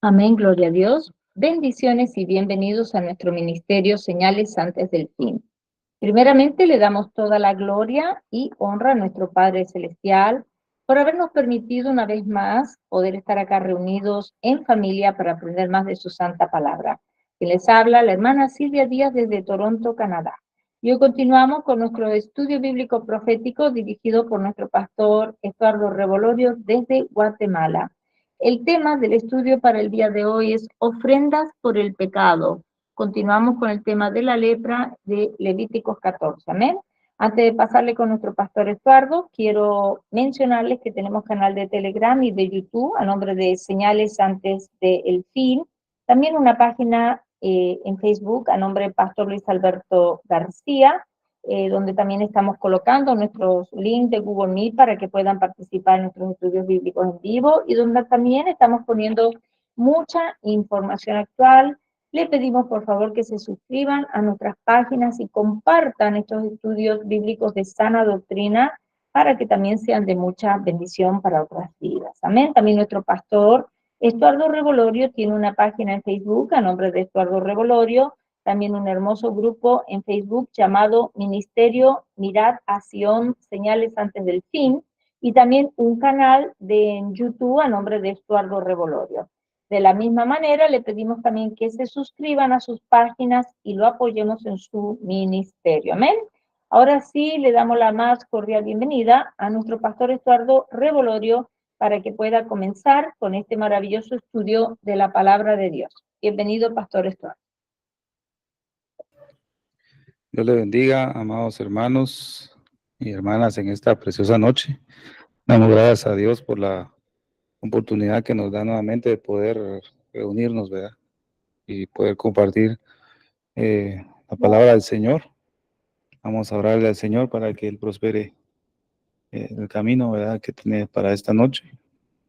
Amén, gloria a Dios. Bendiciones y bienvenidos a nuestro ministerio Señales antes del fin. Primeramente le damos toda la gloria y honra a nuestro Padre Celestial por habernos permitido una vez más poder estar acá reunidos en familia para aprender más de su santa palabra. Que les habla la hermana Silvia Díaz desde Toronto, Canadá. Y hoy continuamos con nuestro estudio bíblico profético dirigido por nuestro pastor Eduardo Revolorio desde Guatemala. El tema del estudio para el día de hoy es ofrendas por el pecado. Continuamos con el tema de la lepra de Levíticos 14. Amén. Antes de pasarle con nuestro pastor Eduardo, quiero mencionarles que tenemos canal de Telegram y de YouTube a nombre de Señales antes del fin. También una página en Facebook a nombre de Pastor Luis Alberto García, donde también estamos colocando nuestros links de Google Meet para que puedan participar en nuestros estudios bíblicos en vivo y donde también estamos poniendo mucha información actual. Le pedimos por favor que se suscriban a nuestras páginas y compartan estos estudios bíblicos de sana doctrina para que también sean de mucha bendición para otras vidas. Amén. También nuestro pastor Estuardo Revolorio tiene una página en Facebook a nombre de Estuardo Revolorio, también un hermoso grupo en Facebook llamado Ministerio Mirad a Sion, Señales antes del fin, y también un canal en YouTube a nombre de Estuardo Revolorio. De la misma manera, le pedimos también que se suscriban a sus páginas y lo apoyemos en su ministerio. Amén. Ahora sí, le damos la más cordial bienvenida a nuestro pastor Estuardo Revolorio para que pueda comenzar con este maravilloso estudio de la palabra de Dios. Bienvenido, pastor Estuardo. Dios le bendiga, amados hermanos y hermanas, en esta preciosa noche. Damos gracias a Dios por la oportunidad que nos da nuevamente de poder reunirnos, ¿verdad? Y poder compartir la palabra del Señor. Vamos a orarle al Señor para que Él prospere el camino, ¿verdad?, que tiene para esta noche.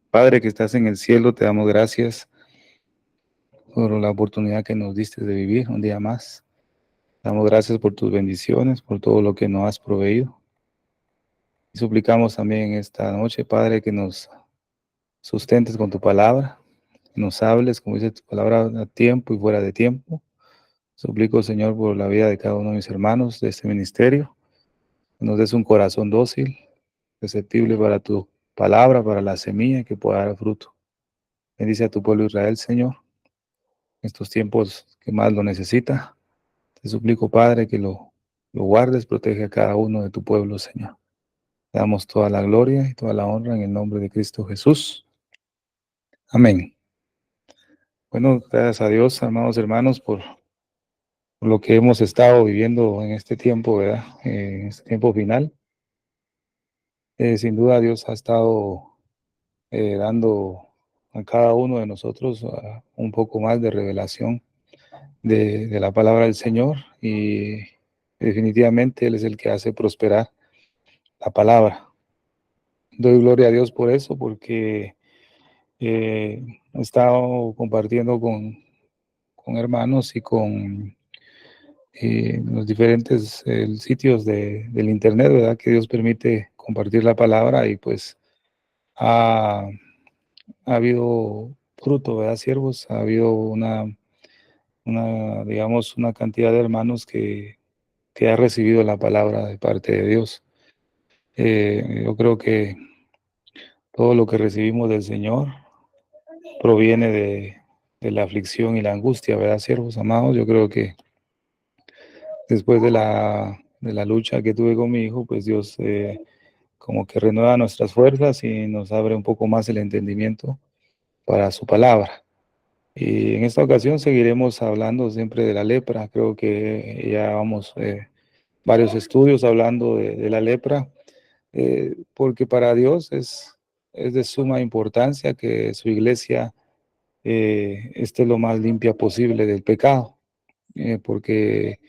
Padre que estás en el cielo, te damos gracias por la oportunidad que nos diste de vivir un día más. Damos gracias por tus bendiciones, por todo lo que nos has proveído. Y suplicamos también esta noche, Padre, que nos sustentes con tu palabra, que nos hables, como dice tu palabra, a tiempo y fuera de tiempo. Suplico, Señor, por la vida de cada uno de mis hermanos de este ministerio, que nos des un corazón dócil, receptible para tu palabra, para la semilla que pueda dar fruto. Bendice a tu pueblo Israel, Señor, en estos tiempos que más lo necesita. Te suplico, Padre, que lo guardes, protege a cada uno de tu pueblo, Señor. Te damos toda la gloria y toda la honra en el nombre de Cristo Jesús. Amén. Bueno, gracias a Dios, amados hermanos, por lo que hemos estado viviendo en este tiempo, ¿verdad? En este tiempo final. Sin duda Dios ha estado dando a cada uno de nosotros un poco más de revelación de la palabra del Señor, y definitivamente Él es el que hace prosperar la palabra. Doy gloria a Dios por eso, porque he estado compartiendo con hermanos y con los diferentes sitios del internet, ¿verdad?, que Dios permite compartir la palabra, y pues ha habido fruto, ¿verdad, siervos? Ha habido digamos, una cantidad de hermanos que ha recibido la palabra de parte de Dios. Yo creo que todo lo que recibimos del Señor proviene de la aflicción y la angustia, ¿verdad, siervos amados? Yo creo que después de la lucha que tuve con mi hijo, pues Dios como que renueva nuestras fuerzas y nos abre un poco más el entendimiento para su palabra. Y en esta ocasión seguiremos hablando siempre de la lepra. Creo que ya vamos varios estudios hablando de la lepra, porque para Dios es de suma importancia que su iglesia esté lo más limpia posible del pecado, porque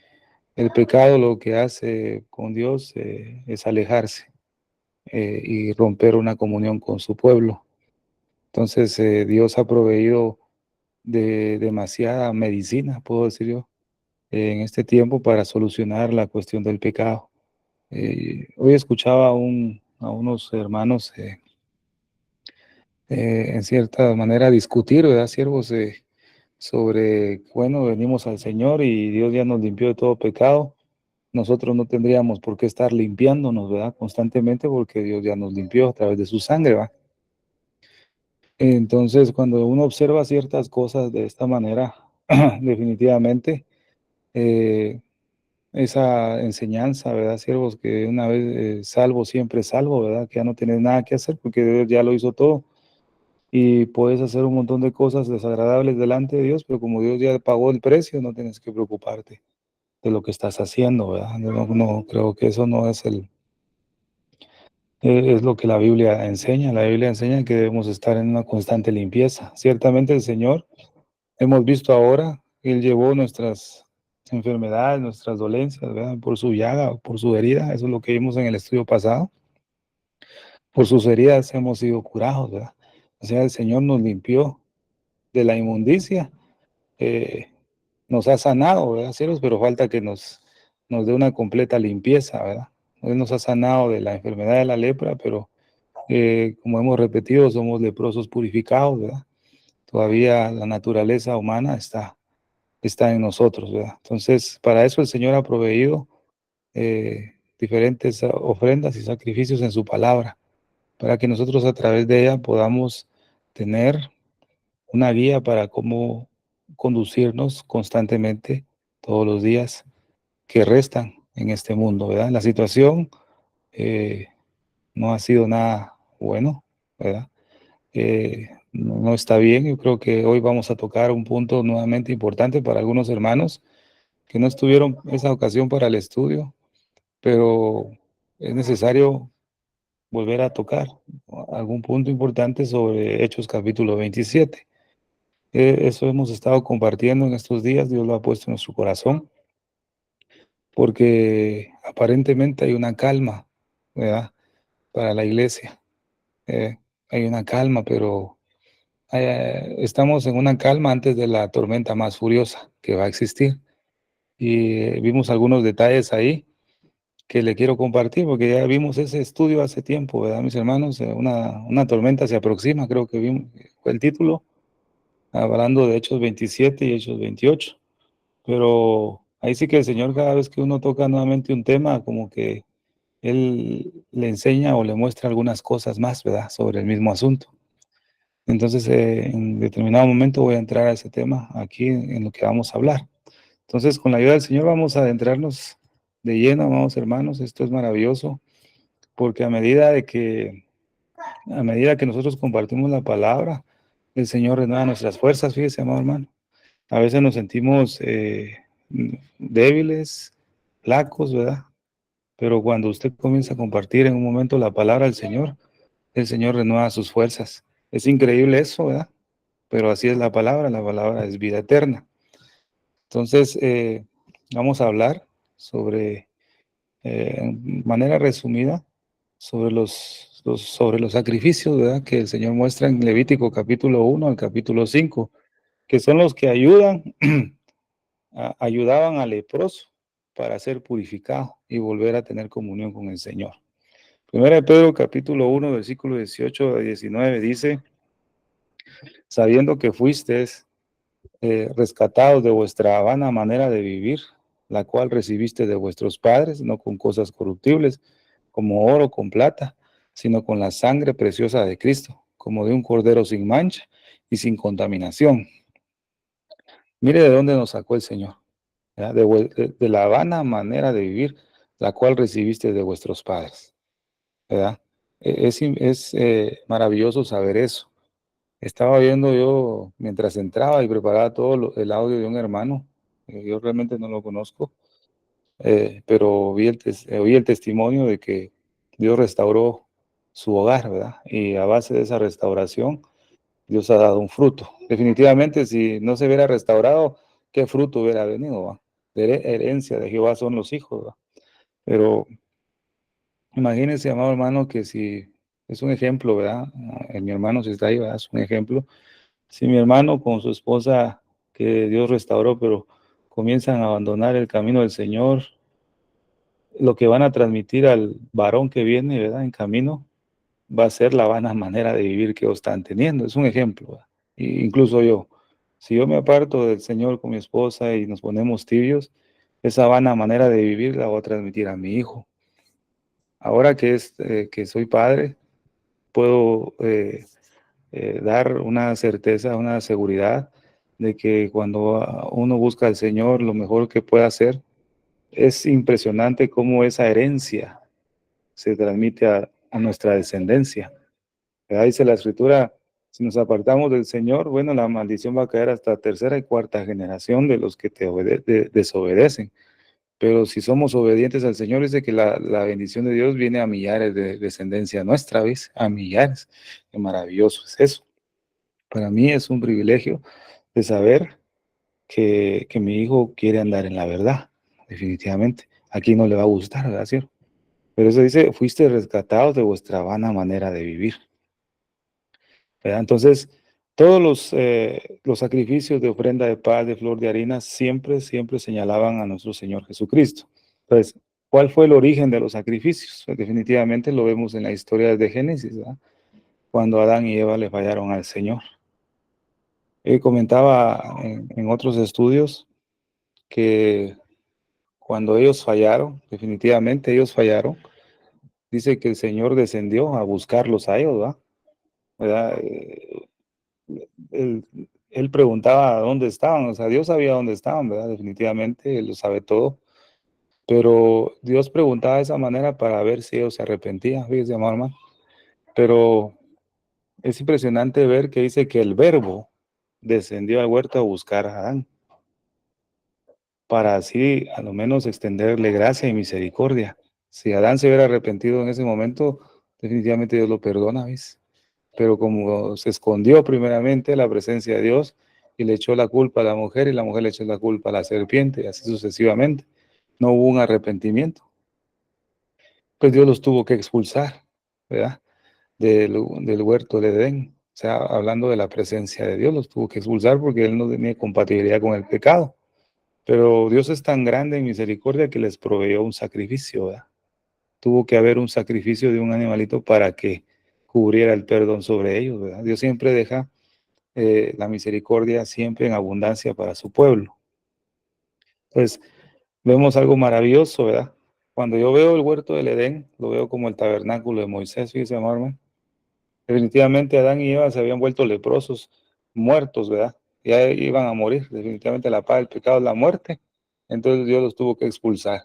el pecado lo que hace con Dios es alejarse y romper una comunión con su pueblo. Entonces Dios ha proveído de demasiada medicina, puedo decir yo, en este tiempo para solucionar la cuestión del pecado. Hoy escuchaba a unos hermanos en cierta manera discutir, ¿verdad, siervos? Sobre, bueno, venimos al Señor y Dios ya nos limpió de todo pecado. Nosotros no tendríamos por qué estar limpiándonos, ¿verdad? Constantemente, porque Dios ya nos limpió a través de su sangre, ¿verdad? Entonces, cuando uno observa ciertas cosas de esta manera, definitivamente, eh, esa enseñanza, ¿verdad, siervos? Que una vez salvo, siempre salvo, ¿verdad? Que ya no tienes nada que hacer porque Dios ya lo hizo todo. Y puedes hacer un montón de cosas desagradables delante de Dios, pero como Dios ya pagó el precio, no tienes que preocuparte de lo que estás haciendo, ¿verdad? No creo que eso no es es lo que la Biblia enseña. La Biblia enseña que debemos estar en una constante limpieza. Ciertamente el Señor, hemos visto ahora, Él llevó nuestras enfermedades, nuestras dolencias, ¿verdad? Por su llaga, por su herida, eso es lo que vimos en el estudio pasado. Por sus heridas hemos sido curados, ¿verdad? O sea, el Señor nos limpió de la inmundicia, eh, nos ha sanado, ¿verdad, cielos? Pero falta que nos dé una completa limpieza, ¿verdad? Él nos ha sanado de la enfermedad de la lepra, pero como hemos repetido, somos leprosos purificados, ¿verdad? Todavía la naturaleza humana está en nosotros, ¿verdad? Entonces, para eso el Señor ha proveído diferentes ofrendas y sacrificios en su palabra, para que nosotros a través de ella podamos tener una guía para cómo conducirnos constantemente todos los días que restan en este mundo, ¿verdad? La situación no ha sido nada bueno, ¿verdad? No está bien. Yo creo que hoy vamos a tocar un punto nuevamente importante para algunos hermanos que no estuvieron esa ocasión para el estudio, pero es necesario volver a tocar algún punto importante sobre Hechos capítulo 27. Eso hemos estado compartiendo en estos días, Dios lo ha puesto en nuestro corazón, porque aparentemente hay una calma, ¿verdad? Para la iglesia. Hay una calma, pero estamos en una calma antes de la tormenta más furiosa que va a existir. Y vimos algunos detalles ahí que le quiero compartir, porque ya vimos ese estudio hace tiempo, ¿verdad, mis hermanos? Una tormenta se aproxima, creo que vimos, fue el título, hablando de Hechos 27 y Hechos 28. Pero ahí sí que el Señor, cada vez que uno toca nuevamente un tema, como que Él le enseña o le muestra algunas cosas más, ¿verdad?, sobre el mismo asunto. Entonces, en determinado momento voy a entrar a ese tema aquí en lo que vamos a hablar. Entonces, con la ayuda del Señor vamos a adentrarnos de lleno, amados hermanos. Esto es maravilloso, porque a medida que nosotros compartimos la palabra, el Señor renueva nuestras fuerzas. Fíjese, amado hermano. A veces nos sentimos débiles, flacos, ¿verdad? Pero cuando usted comienza a compartir en un momento la palabra del Señor, el Señor renueva sus fuerzas. Es increíble eso, ¿verdad? Pero así es la palabra es vida eterna. Entonces, vamos a hablar sobre, en manera resumida, sobre los sacrificios, ¿verdad?, que el Señor muestra en Levítico capítulo 1 al capítulo 5, que son los que ayudaban al leproso para ser purificado y volver a tener comunión con el Señor. Primera de Pedro capítulo 1, versículo 18 a 19 dice: sabiendo que fuisteis rescatados de vuestra vana manera de vivir, la cual recibiste de vuestros padres, no con cosas corruptibles, como oro con plata, sino con la sangre preciosa de Cristo, como de un cordero sin mancha y sin contaminación. Mire de dónde nos sacó el Señor, ¿verdad? De la vana manera de vivir, la cual recibiste de vuestros padres, ¿verdad? Es maravilloso saber eso. Estaba viendo yo mientras entraba y preparaba el audio de un hermano. Yo realmente no lo conozco, pero oí el testimonio de que Dios restauró su hogar, ¿verdad? Y a base de esa restauración, Dios ha dado un fruto. Definitivamente, si no se hubiera restaurado, ¿qué fruto hubiera venido, va? Herencia de Jehová son los hijos, ¿va? Pero imagínense, amado hermano, que si es un ejemplo, ¿verdad? Mi hermano, si está ahí, ¿verdad? Es un ejemplo. Si mi hermano con su esposa, que Dios restauró, pero comienzan a abandonar el camino del Señor, lo que van a transmitir al varón que viene, ¿verdad?, en camino, va a ser la vana manera de vivir que ellos están teniendo. Es un ejemplo, ¿verdad? Incluso yo, si yo me aparto del Señor con mi esposa y nos ponemos tibios, esa vana manera de vivir la voy a transmitir a mi hijo. Ahora que soy padre, puedo dar una certeza, una seguridad de que cuando uno busca al Señor, lo mejor que puede hacer es impresionante cómo esa herencia se transmite a nuestra descendencia. ¿Verdad? Dice la Escritura, si nos apartamos del Señor, bueno, la maldición va a caer hasta tercera y cuarta generación de los que desobedecen. Pero si somos obedientes al Señor, dice que la bendición de Dios viene a millares de descendencia nuestra, ¿ves? A millares. Qué maravilloso es eso. Para mí es un privilegio de saber que mi hijo quiere andar en la verdad, definitivamente. A quien no le va a gustar, ¿verdad, cierto? Pero eso dice, fuiste rescatados de vuestra vana manera de vivir. ¿Verdad? Entonces, todos los sacrificios de ofrenda de paz, de flor de harina, siempre, siempre señalaban a nuestro Señor Jesucristo. Entonces, ¿cuál fue el origen de los sacrificios? Pues definitivamente lo vemos en la historia de Génesis, ¿verdad? Cuando Adán y Eva le fallaron al Señor. Comentaba en otros estudios que cuando ellos fallaron, definitivamente ellos fallaron, dice que el Señor descendió a buscarlos a ellos, ¿verdad? ¿Verdad? Él, él preguntaba dónde estaban, o sea, Dios sabía dónde estaban, ¿verdad? Definitivamente, Él lo sabe todo, pero Dios preguntaba de esa manera para ver si ellos se arrepentían, fíjese, amado hermano. Pero es impresionante ver que dice que el verbo descendió al huerto a buscar a Adán, para así a lo menos extenderle gracia y misericordia. Si Adán se hubiera arrepentido en ese momento, definitivamente Dios lo perdona, ¿ves? Pero como se escondió primeramente la presencia de Dios y le echó la culpa a la mujer y la mujer le echó la culpa a la serpiente y así sucesivamente, no hubo un arrepentimiento. Pues Dios los tuvo que expulsar, ¿verdad? Del huerto de Edén. O sea, hablando de la presencia de Dios, los tuvo que expulsar porque Él no tenía compatibilidad con el pecado. Pero Dios es tan grande en misericordia que les proveyó un sacrificio, ¿verdad? Tuvo que haber un sacrificio de un animalito para que cubriera el perdón sobre ellos, ¿verdad? Dios siempre deja la misericordia siempre en abundancia para su pueblo. Entonces, vemos algo maravilloso, ¿verdad? Cuando yo veo el huerto del Edén, lo veo como el tabernáculo de Moisés, fíjese, amor. Definitivamente Adán y Eva se habían vuelto leprosos, muertos, ¿verdad? Ya iban a morir, definitivamente la paga del pecado es la muerte. Entonces Dios los tuvo que expulsar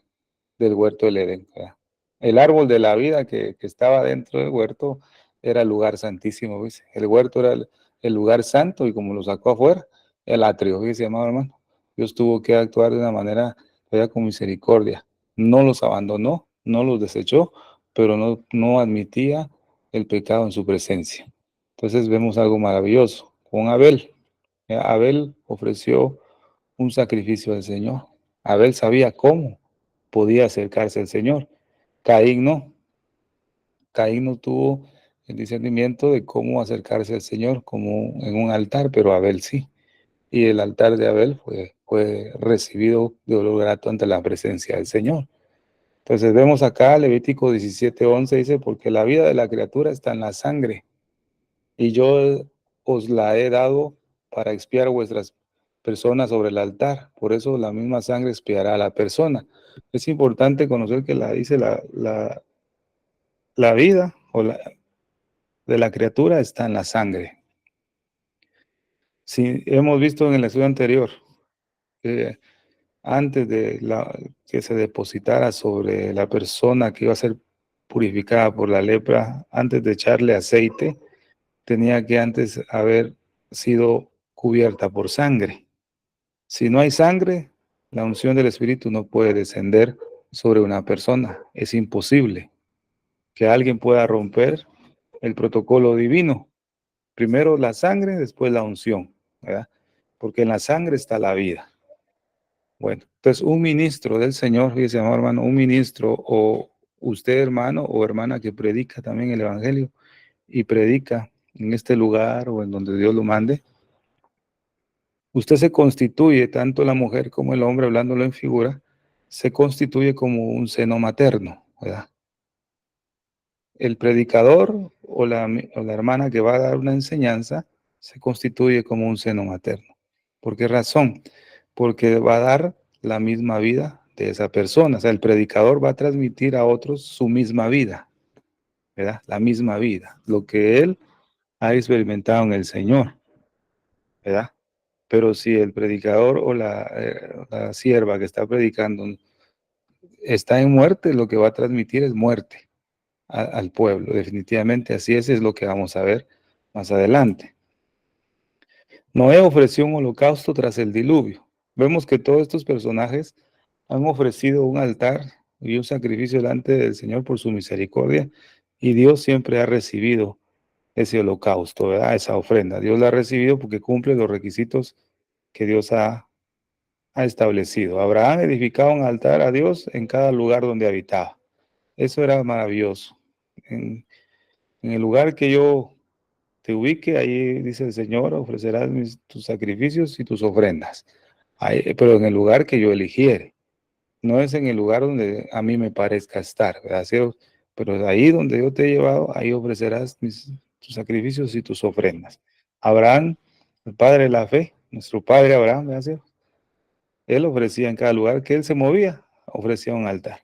del huerto del Edén, ¿verdad? El árbol de la vida que estaba dentro del huerto era el lugar santísimo, ¿ves? El huerto era el lugar santo y como lo sacó afuera, el atrio, ¿ves, amado hermano? Dios tuvo que actuar de una manera, ¿verdad? Con misericordia. No los abandonó, no los desechó, pero no admitía el pecado en su presencia. Entonces vemos algo maravilloso con Abel. Abel ofreció un sacrificio al Señor. Abel sabía cómo podía acercarse al Señor. Caín no. Caín no tuvo el discernimiento de cómo acercarse al Señor como en un altar, pero Abel sí. Y el altar de Abel fue recibido de olor grato ante la presencia del Señor. Entonces vemos acá Levítico 17:11 dice, porque la vida de la criatura está en la sangre, y yo os la he dado para expiar vuestras personas sobre el altar. Por eso la misma sangre expiará a la persona. Es importante conocer que dice la vida de la criatura está en la sangre. Si hemos visto en el estudio anterior que antes de que se depositara sobre la persona que iba a ser purificada por la lepra, antes de echarle aceite, tenía que antes haber sido cubierta por sangre. Si no hay sangre, la unción del Espíritu no puede descender sobre una persona. Es imposible que alguien pueda romper el protocolo divino. Primero la sangre, después la unción, ¿verdad? Porque en la sangre está la vida. Bueno, entonces un ministro del Señor, fíjese, hermano, un ministro o usted, hermano o hermana que predica también el Evangelio y predica en este lugar o en donde Dios lo mande, usted se constituye, tanto la mujer como el hombre, hablándolo en figura, se constituye como un seno materno, ¿verdad? el predicador o la hermana que va a dar una enseñanza se constituye como un seno materno. ¿Por qué razón? Porque va a dar la misma vida de esa persona. O sea, el predicador va a transmitir a otros su misma vida, ¿verdad? La misma vida, lo que él ha experimentado en el Señor, ¿verdad? Pero si el predicador o la sierva que está predicando está en muerte, lo que va a transmitir es muerte al pueblo, definitivamente. Así es lo que vamos a ver más adelante. Noé ofreció un holocausto tras el diluvio. Vemos que todos estos personajes han ofrecido un altar y un sacrificio delante del Señor por su misericordia, y Dios siempre ha recibido ese holocausto, ¿verdad? Esa ofrenda. Dios la ha recibido porque cumple los requisitos que Dios ha establecido. Abraham edificaba un altar a Dios en cada lugar donde habitaba. Eso era maravilloso. En el lugar que yo te ubique, ahí dice el Señor, ofrecerás tus sacrificios y tus ofrendas. Ahí, pero en el lugar que yo eligiere. No es en el lugar donde a mí me parezca estar, ¿verdad? Sí, pero ahí donde yo te he llevado, ahí ofrecerás tus sacrificios y tus ofrendas. Abraham, el padre de la fe, nuestro padre Abraham, ¿verdad? Él ofrecía en cada lugar que él se movía, ofrecía un altar.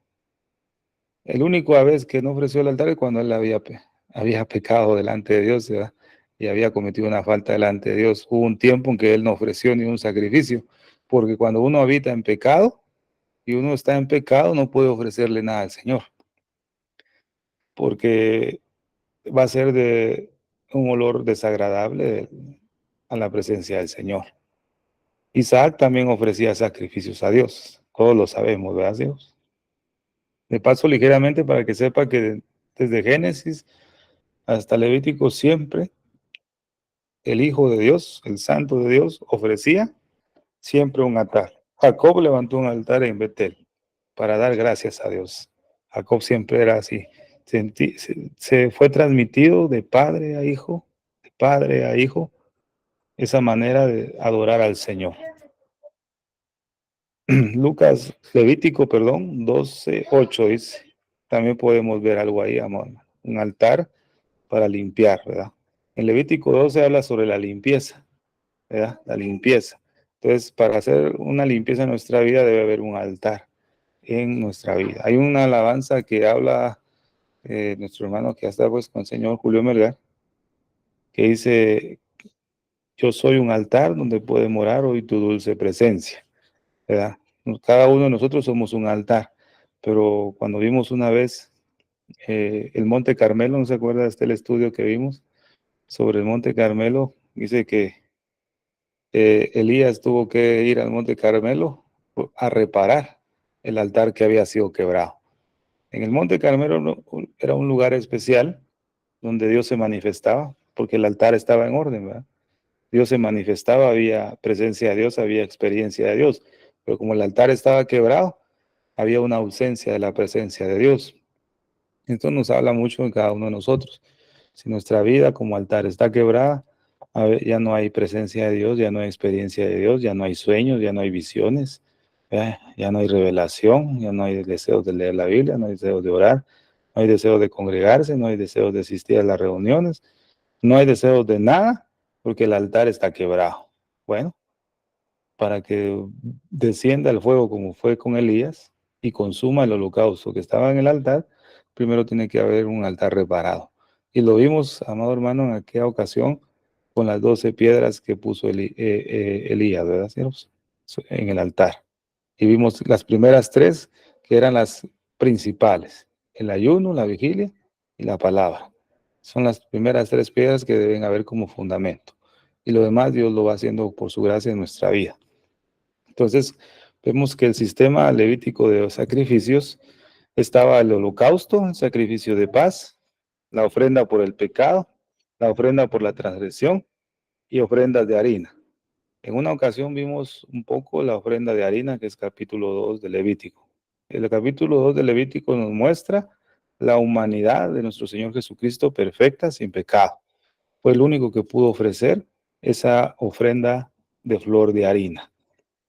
El único vez que no ofreció el altar es cuando él había pecado delante de Dios, ¿verdad? Y había cometido una falta delante de Dios. Hubo un tiempo en que él no ofreció ni un sacrificio, porque cuando uno habita en pecado y uno está en pecado, no puede ofrecerle nada al Señor, porque va a ser de un olor desagradable a la presencia del Señor. Isaac también ofrecía sacrificios a Dios. Todos lo sabemos, ¿verdad, Dios? De paso ligeramente para que sepa que desde Génesis hasta Levítico siempre el Hijo de Dios, el Santo de Dios, ofrecía siempre un altar. Jacob levantó un altar en Betel para dar gracias a Dios. Jacob siempre era así. Se fue transmitido de padre a hijo, de padre a hijo, esa manera de adorar al Señor. Levítico, perdón, 12:8 dice. También podemos ver algo ahí, amor. Un altar para limpiar, ¿verdad? En Levítico 12 habla sobre la limpieza, ¿verdad? La limpieza. Entonces, para hacer una limpieza en nuestra vida debe haber un altar en nuestra vida. Hay una alabanza que habla nuestro hermano que está pues con el señor Julio Melgar, que dice, yo soy un altar donde puede morar hoy tu dulce presencia, ¿verdad? Cada uno de nosotros somos un altar, pero cuando vimos una vez el Monte Carmelo, ¿no se acuerda de el estudio que vimos sobre el Monte Carmelo? Dice que Elías tuvo que ir al Monte Carmelo a reparar el altar que había sido quebrado. En el Monte Carmelo era un lugar especial donde Dios se manifestaba, porque el altar estaba en orden, ¿verdad? Dios se manifestaba, había presencia de Dios, había experiencia de Dios, pero como el altar estaba quebrado, había una ausencia de la presencia de Dios. Esto nos habla mucho en cada uno de nosotros. Si nuestra vida como altar está quebrada, ya no hay presencia de Dios, ya no hay experiencia de Dios, ya no hay sueños, ya no hay visiones, ya no hay revelación, ya no hay deseos de leer la Biblia, no hay deseos de orar, no hay deseos de congregarse, no hay deseos de asistir a las reuniones, no hay deseos de nada, porque el altar está quebrado. Bueno, para que descienda el fuego como fue con Elías y consuma el holocausto que estaba en el altar, primero tiene que haber un altar reparado. Y lo vimos, amado hermano, en aquella ocasión con las 12 piedras que puso Elías, ¿verdad, cielos? En el altar. Y vimos las primeras 3 que eran las principales: el ayuno, la vigilia y la palabra. Son las primeras 3 piedras que deben haber como fundamento. Y lo demás Dios lo va haciendo por su gracia en nuestra vida. Entonces, vemos que el sistema levítico de sacrificios estaba el holocausto, el sacrificio de paz, la ofrenda por el pecado, la ofrenda por la transgresión y ofrendas de harina. En una ocasión vimos un poco la ofrenda de harina, que es capítulo 2 de Levítico. El capítulo 2 de Levítico nos muestra la humanidad de nuestro Señor Jesucristo perfecta, sin pecado. Fue el único que pudo ofrecer esa ofrenda de flor de harina,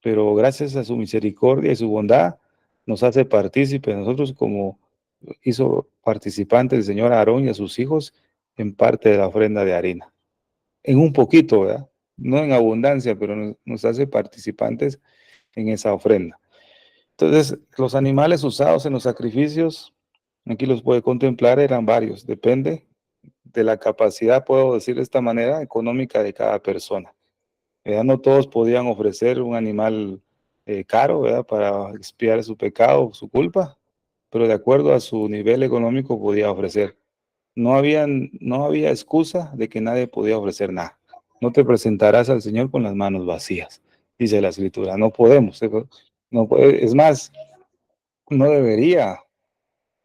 pero gracias a su misericordia y su bondad nos hace partícipes nosotros como hizo participante el Señor a Aarón y a sus hijos en parte de la ofrenda de harina. En un poquito, ¿verdad? No en abundancia, pero nos hace participantes en esa ofrenda. Entonces, los animales usados en los sacrificios, aquí los puede contemplar, eran varios. Depende de la capacidad, puedo decir de esta manera, económica de cada persona. ¿Verdad? No todos podían ofrecer un animal caro, ¿verdad? Para expiar su pecado, su culpa, pero de acuerdo a su nivel económico podía ofrecer. No había excusa de que nadie podía ofrecer nada. No te presentarás al Señor con las manos vacías, dice la Escritura. No podemos. No puede, es más, no debería,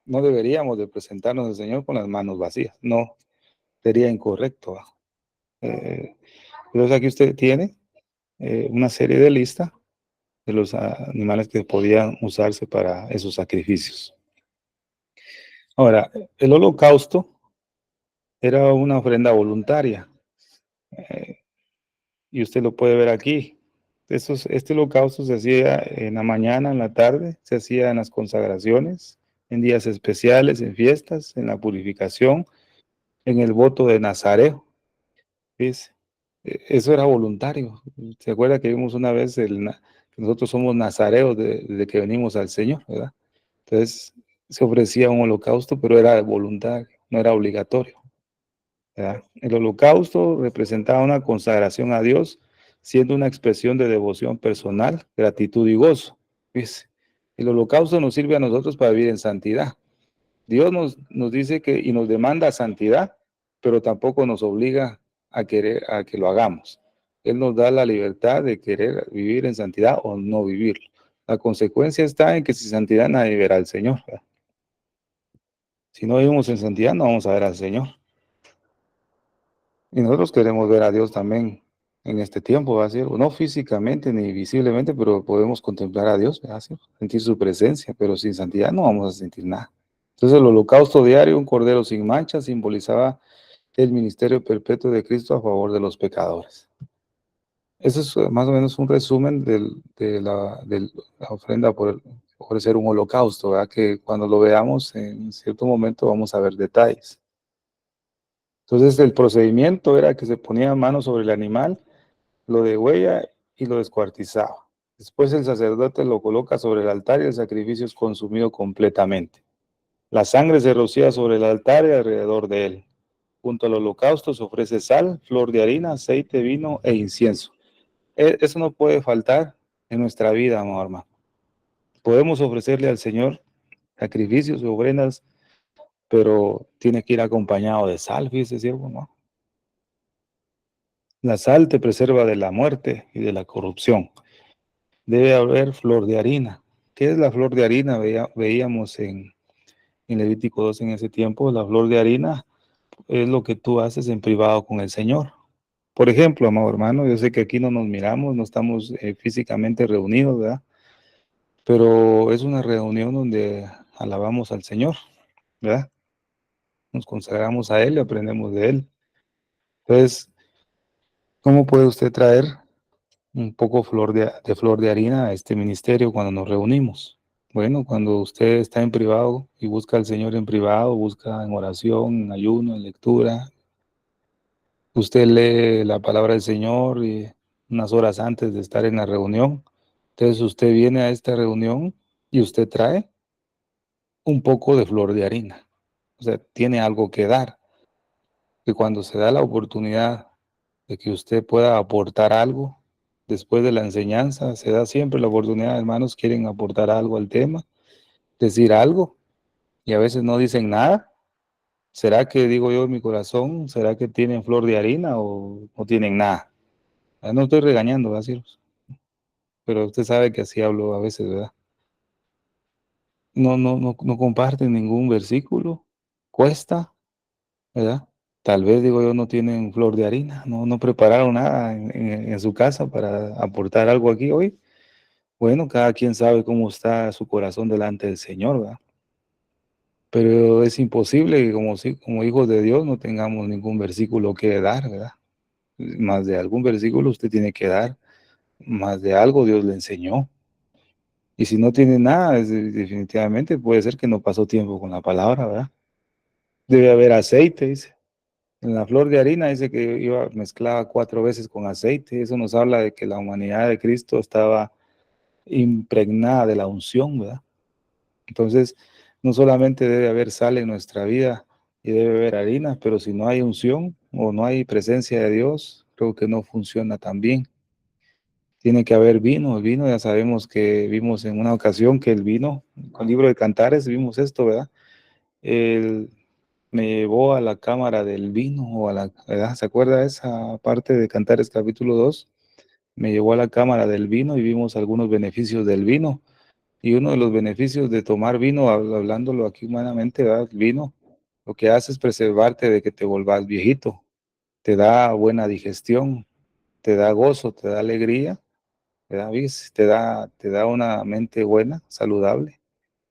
no deberíamos de presentarnos al Señor con las manos vacías. No, sería incorrecto. Entonces aquí usted tiene una serie de listas de los animales que podían usarse para esos sacrificios. Ahora, el holocausto era una ofrenda voluntaria, y usted lo puede ver aquí. Este holocausto se hacía en la mañana, en la tarde, se hacía en las consagraciones, en días especiales, en fiestas, en la purificación, en el voto de Nazareo. ¿Ves? Eso era voluntario. ¿Se acuerda que vimos una vez que nosotros somos nazareos desde que venimos al Señor, ¿verdad? Entonces se ofrecía un holocausto, pero era voluntario, no era obligatorio, ¿verdad? El holocausto representaba una consagración a Dios, siendo una expresión de devoción personal, gratitud y gozo. ¿Ves? El holocausto nos sirve a nosotros para vivir en santidad. Dios nos dice que y nos demanda santidad, pero tampoco nos obliga a querer a que lo hagamos. Él nos da la libertad de querer vivir en santidad o no vivirlo. La consecuencia está en que sin santidad nadie verá al Señor, ¿verdad? Si no vivimos en santidad, no vamos a ver al Señor. Y nosotros queremos ver a Dios también en este tiempo, ¿va a ser? No físicamente ni visiblemente, pero podemos contemplar a Dios, ¿va a ser? Sentir su presencia, pero sin santidad no vamos a sentir nada. Entonces el holocausto diario, un cordero sin mancha, simbolizaba el ministerio perpetuo de Cristo a favor de los pecadores. Eso es más o menos un resumen de la ofrenda por ofrecer un holocausto, ¿verdad? Que cuando lo veamos en cierto momento vamos a ver detalles. Entonces el procedimiento era que se ponía mano sobre el animal, lo degüella y lo descuartizaba. Después el sacerdote lo coloca sobre el altar y el sacrificio es consumido completamente. La sangre se rocía sobre el altar y alrededor de él. Junto al holocausto se ofrece sal, flor de harina, aceite, vino e incienso. Eso no puede faltar en nuestra vida, amado hermano. Podemos ofrecerle al Señor sacrificios o ofrendas, pero tiene que ir acompañado de sal, fíjese, siervo, ¿no? La sal te preserva de la muerte y de la corrupción. Debe haber flor de harina. ¿Qué es la flor de harina? Veíamos en Levítico 2 en ese tiempo. La flor de harina es lo que tú haces en privado con el Señor. Por ejemplo, amado hermano, yo sé que aquí no nos miramos, no estamos físicamente reunidos, ¿verdad? Pero es una reunión donde alabamos al Señor, ¿verdad? Nos consagramos a Él y aprendemos de Él. Entonces, ¿cómo puede usted traer un poco flor de harina a este ministerio cuando nos reunimos? Bueno, cuando usted está en privado y busca al Señor en privado, busca en oración, en ayuno, en lectura, usted lee la palabra del Señor y unas horas antes de estar en la reunión. Entonces usted viene a esta reunión y usted trae un poco de flor de harina. O sea, tiene algo que dar. Que cuando se da la oportunidad de que usted pueda aportar algo después de la enseñanza, se da siempre la oportunidad, hermanos, quieren aportar algo al tema, decir algo, y a veces no dicen nada. ¿Será que, digo yo en mi corazón, será que tienen flor de harina o no tienen nada? No estoy regañando, ¿verdad? Pero usted sabe que así hablo a veces, ¿verdad? No comparten ningún versículo, cuesta, ¿verdad? Tal vez, digo yo, no tienen flor de harina, no prepararon nada en su casa para aportar algo aquí hoy. Bueno, cada quien sabe cómo está su corazón delante del Señor, ¿verdad? Pero es imposible que como hijos de Dios no tengamos ningún versículo que dar, ¿verdad? Más de algún versículo usted tiene que dar, más de algo Dios le enseñó. Y si no tiene nada, definitivamente puede ser que no pasó tiempo con la palabra, ¿verdad? Debe haber aceite, dice. En la flor de harina dice que iba mezclada 4 veces con aceite. Eso nos habla de que la humanidad de Cristo estaba impregnada de la unción, ¿verdad? Entonces, no solamente debe haber sal en nuestra vida y debe haber harina, pero si no hay unción o no hay presencia de Dios, creo que no funciona tan bien. Tiene que haber vino. El vino, ya sabemos que vimos en una ocasión que el vino, con el libro de Cantares, vimos esto, ¿verdad? Él me llevó a la cámara del vino, o a la, ¿verdad? ¿Se acuerda esa parte de Cantares capítulo 2? Me llevó a la cámara del vino y vimos algunos beneficios del vino. Y uno de los beneficios de tomar vino, hablándolo aquí humanamente, ¿verdad? El vino, lo que hace es preservarte de que te volvás viejito. Te da buena digestión, te da gozo, te da alegría, te da, te da una mente buena, saludable.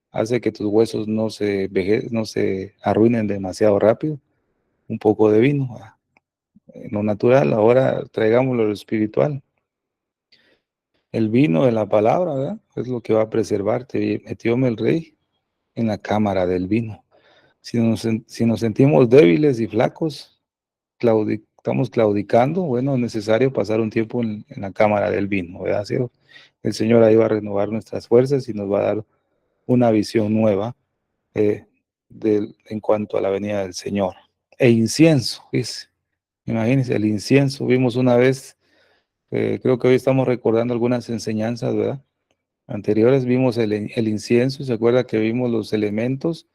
Hace que tus huesos no se arruinen demasiado rápido. Un poco de vino, ¿verdad? Lo natural, ahora traigámoslo a lo espiritual. El vino de la palabra, ¿verdad? Es lo que va a preservarte. Y metióme el rey en la cámara del vino. Si nos sentimos débiles y flacos, estamos claudicando, bueno, es necesario pasar un tiempo en la cámara del vino, ¿verdad? ¿Sí? El Señor ahí va a renovar nuestras fuerzas y nos va a dar una visión nueva en cuanto a la venida del Señor. E incienso, dice. Imagínense, el incienso. Vimos una vez, creo que hoy estamos recordando algunas enseñanzas, ¿verdad? Anteriores vimos el incienso. ¿Se acuerda que vimos los elementos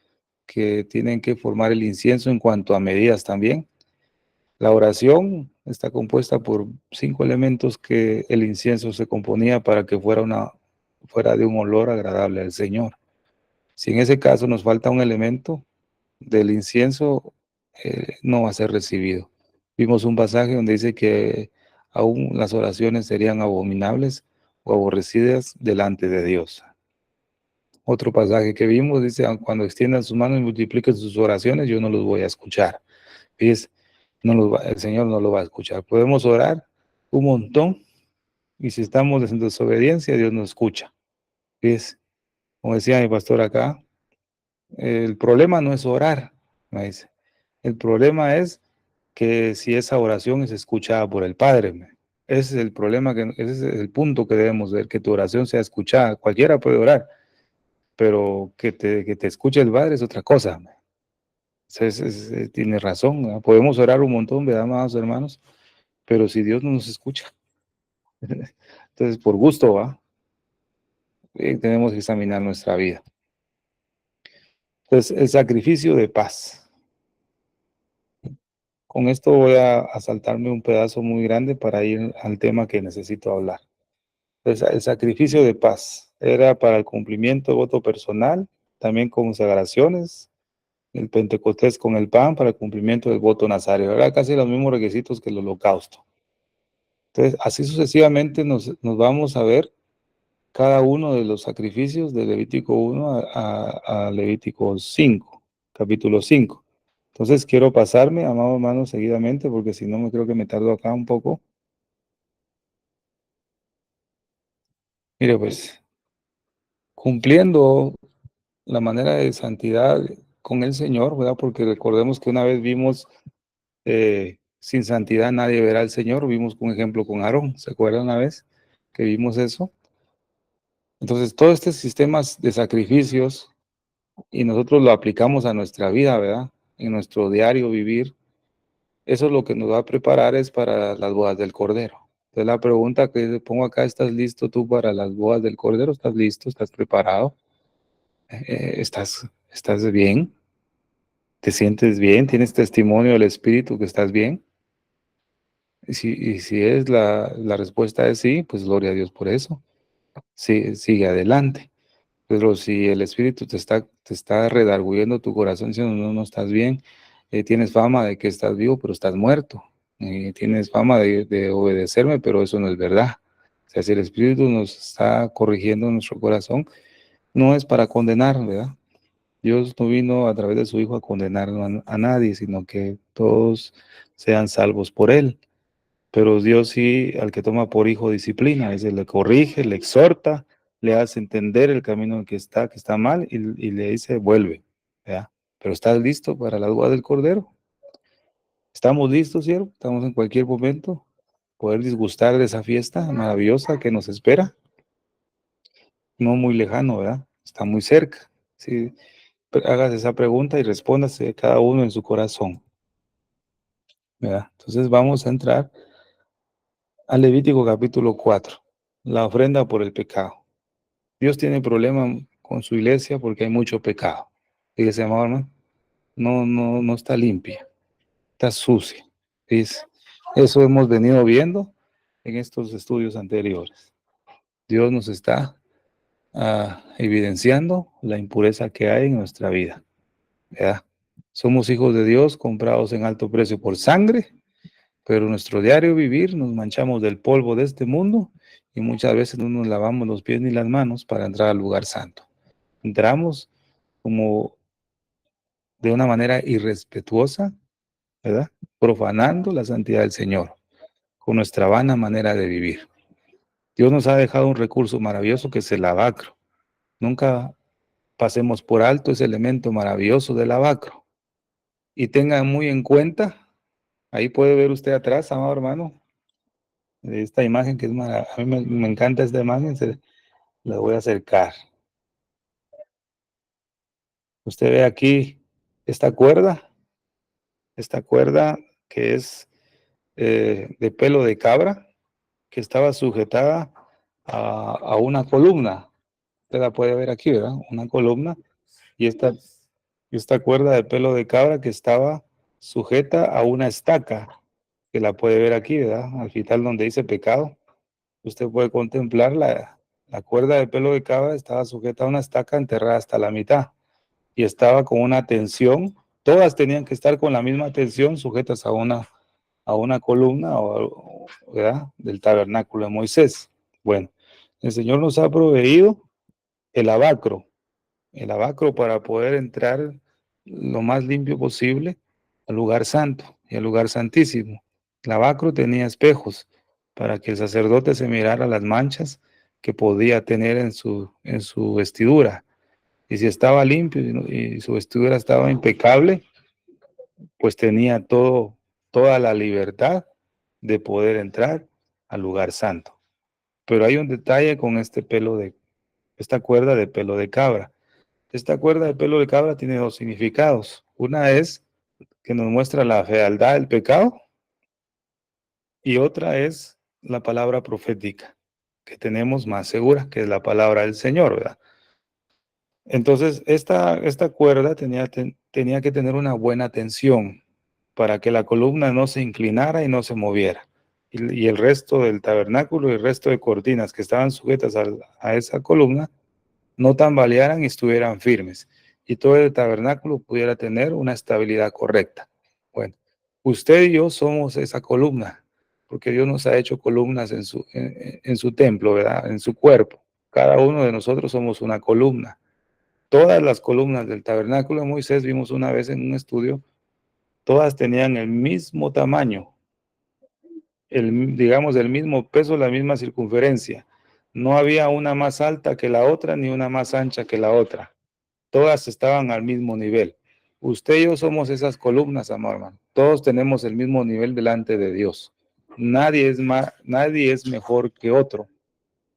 que tienen que formar el incienso en cuanto a medidas también? La oración está compuesta por 5 elementos que el incienso se componía para que fuera de un olor agradable al Señor. Si en ese caso nos falta un elemento del incienso, no va a ser recibido. Vimos un pasaje donde dice que aún las oraciones serían abominables o aborrecidas delante de Dios. Otro pasaje que vimos dice, cuando extiendan sus manos y multipliquen sus oraciones, yo no los voy a escuchar. Fíjese, el Señor no lo va a escuchar. Podemos orar un montón y si estamos en desobediencia, Dios nos escucha. Fíjese, como decía mi pastor acá, el problema no es orar, me dice. El problema es que si esa oración es escuchada por el Padre. Ese es el problema, ese es el punto que debemos ver, que tu oración sea escuchada. Cualquiera puede orar, pero que te escuche el Padre es otra cosa. Tiene razón, ¿verdad? Podemos orar un montón, ¿verdad, amados hermanos? Pero si Dios no nos escucha, entonces por gusto, ¿va? Tenemos que examinar nuestra vida. Entonces, el sacrificio de paz. Con esto voy a saltarme un pedazo muy grande para ir al tema que necesito hablar. El sacrificio de paz era para el cumplimiento de voto personal, también consagraciones, el Pentecostés con el pan para el cumplimiento del voto nazario. Era casi los mismos requisitos que el holocausto. Entonces, así sucesivamente nos vamos a ver cada uno de los sacrificios de Levítico 1 a Levítico 5, capítulo 5. Entonces, quiero pasarme, amado hermano, seguidamente, porque si no, me creo que me tardo acá un poco. Mire, pues, cumpliendo la manera de santidad con el Señor, ¿verdad? Porque recordemos que una vez vimos, sin santidad nadie verá al Señor, vimos un ejemplo con Aarón, ¿se acuerdan una vez que vimos eso? Entonces, todos estos sistemas de sacrificios, y nosotros lo aplicamos a nuestra vida, ¿verdad? En nuestro diario vivir, eso es lo que nos va a preparar es para las bodas del Cordero. Entonces, la pregunta que le pongo acá, ¿estás listo tú para las bodas del Cordero? ¿Estás listo? ¿Estás preparado? ¿Estás bien? ¿Te sientes bien? ¿Tienes testimonio del Espíritu que estás bien? Y si es la respuesta es sí, pues gloria a Dios por eso. Sí, sigue adelante. Pero si el Espíritu te está redarguyendo tu corazón diciendo, no, no estás bien, tienes fama de que estás vivo, pero estás muerto. Tienes fama de obedecerme, pero eso no es verdad. O sea, si el Espíritu nos está corrigiendo nuestro corazón, no es para condenar, ¿verdad? Dios no vino a través de su Hijo a condenar a nadie, sino que todos sean salvos por Él. Pero Dios sí, al que toma por hijo, disciplina, es decir, le corrige, le exhorta le hace entender el camino en que está mal y le dice, vuelve, ¿verdad? Pero ¿estás listo para la boda del Cordero? ¿Estamos listos, siervo? ¿Estamos en cualquier momento poder disgustar de esa fiesta maravillosa que nos espera? No muy lejano, ¿verdad? Está muy cerca. Sí, hagas esa pregunta y respóndase cada uno en su corazón, ¿verdad? Entonces vamos a entrar a Levítico capítulo 4, la ofrenda por el pecado. Dios tiene problema con su iglesia porque hay mucho pecado. Fíjese, amado hermano, no está limpia, está sucia. ¿Ves? Eso hemos venido viendo en estos estudios anteriores. Dios nos está evidenciando la impureza que hay en nuestra vida, ¿verdad? Somos hijos de Dios, comprados en alto precio por sangre, pero en nuestro diario vivir nos manchamos del polvo de este mundo y muchas veces no nos lavamos los pies ni las manos para entrar al lugar santo. Entramos como de una manera irrespetuosa, ¿verdad? Profanando la santidad del Señor con nuestra vana manera de vivir. Dios nos ha dejado un recurso maravilloso que es el lavacro. Nunca pasemos por alto ese elemento maravilloso del lavacro. Y tenga muy en cuenta, ahí puede ver usted atrás, amado hermano, esta imagen que es maravillosa. A mí me encanta esta imagen, la voy a acercar. Usted ve aquí esta cuerda que es de pelo de cabra, que estaba sujetada a una columna. Usted la puede ver aquí, ¿verdad? Una columna y esta cuerda de pelo de cabra que estaba sujeta a una estaca, que la puede ver aquí, ¿verdad? Al final donde dice pecado, usted puede contemplar la cuerda de pelo de cabra, estaba sujeta a una estaca enterrada hasta la mitad y estaba con una tensión, todas tenían que estar con la misma tensión sujetas a una columna, ¿verdad? Del tabernáculo de Moisés. Bueno, el Señor nos ha proveído el lavacro, para poder entrar lo más limpio posible al lugar santo y al lugar santísimo. El lavacro tenía espejos para que el sacerdote se mirara las manchas que podía tener en su vestidura. Y si estaba limpio y su vestidura estaba impecable, pues tenía toda la libertad de poder entrar al lugar santo. Pero hay un detalle con esta cuerda de pelo de cabra. Esta cuerda de pelo de cabra tiene dos significados. Una es que nos muestra la fealdad del pecado y otra es la palabra profética que tenemos más segura, que es la palabra del Señor, ¿verdad? Entonces, esta cuerda tenía que tener una buena tensión para que la columna no se inclinara y no se moviera. Y el resto del tabernáculo y el resto de cortinas que estaban sujetas a esa columna no tambalearan y estuvieran firmes, y todo el tabernáculo pudiera tener una estabilidad correcta. Bueno, usted y yo somos esa columna, porque Dios nos ha hecho columnas en su templo, ¿verdad? En su cuerpo. Cada uno de nosotros somos una columna. Todas las columnas del tabernáculo de Moisés, vimos una vez en un estudio, todas tenían el mismo tamaño, digamos, el mismo peso, la misma circunferencia. No había una más alta que la otra, ni una más ancha que la otra. Todas estaban al mismo nivel. Usted y yo somos esas columnas, amor hermano. Todos tenemos el mismo nivel delante de Dios. Nadie es mejor que otro.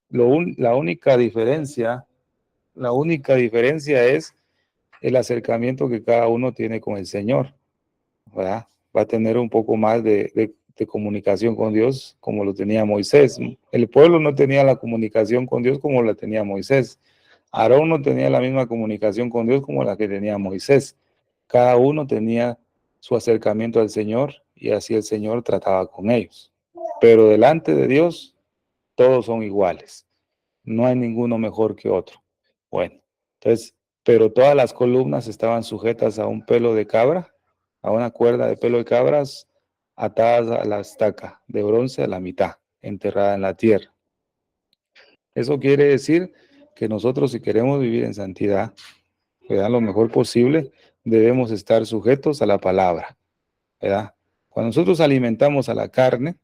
La única diferencia es el acercamiento que cada uno tiene con el Señor, ¿verdad? Va a tener un poco más de comunicación con Dios como lo tenía Moisés. El pueblo no tenía la comunicación con Dios como la tenía Moisés. Aarón no tenía la misma comunicación con Dios como la que tenía Moisés. Cada uno tenía su acercamiento al Señor y así el Señor trataba con ellos. Pero delante de Dios todos son iguales. No hay ninguno mejor que otro. Bueno, entonces, pero todas las columnas estaban sujetas a un pelo de cabra, a una cuerda de pelo de cabras atadas a la estaca de bronce a la mitad, enterrada en la tierra. Eso quiere decir que nosotros, si queremos vivir en santidad, ¿verdad? Lo mejor posible, debemos estar sujetos a la palabra, ¿verdad? Cuando nosotros alimentamos a la carne,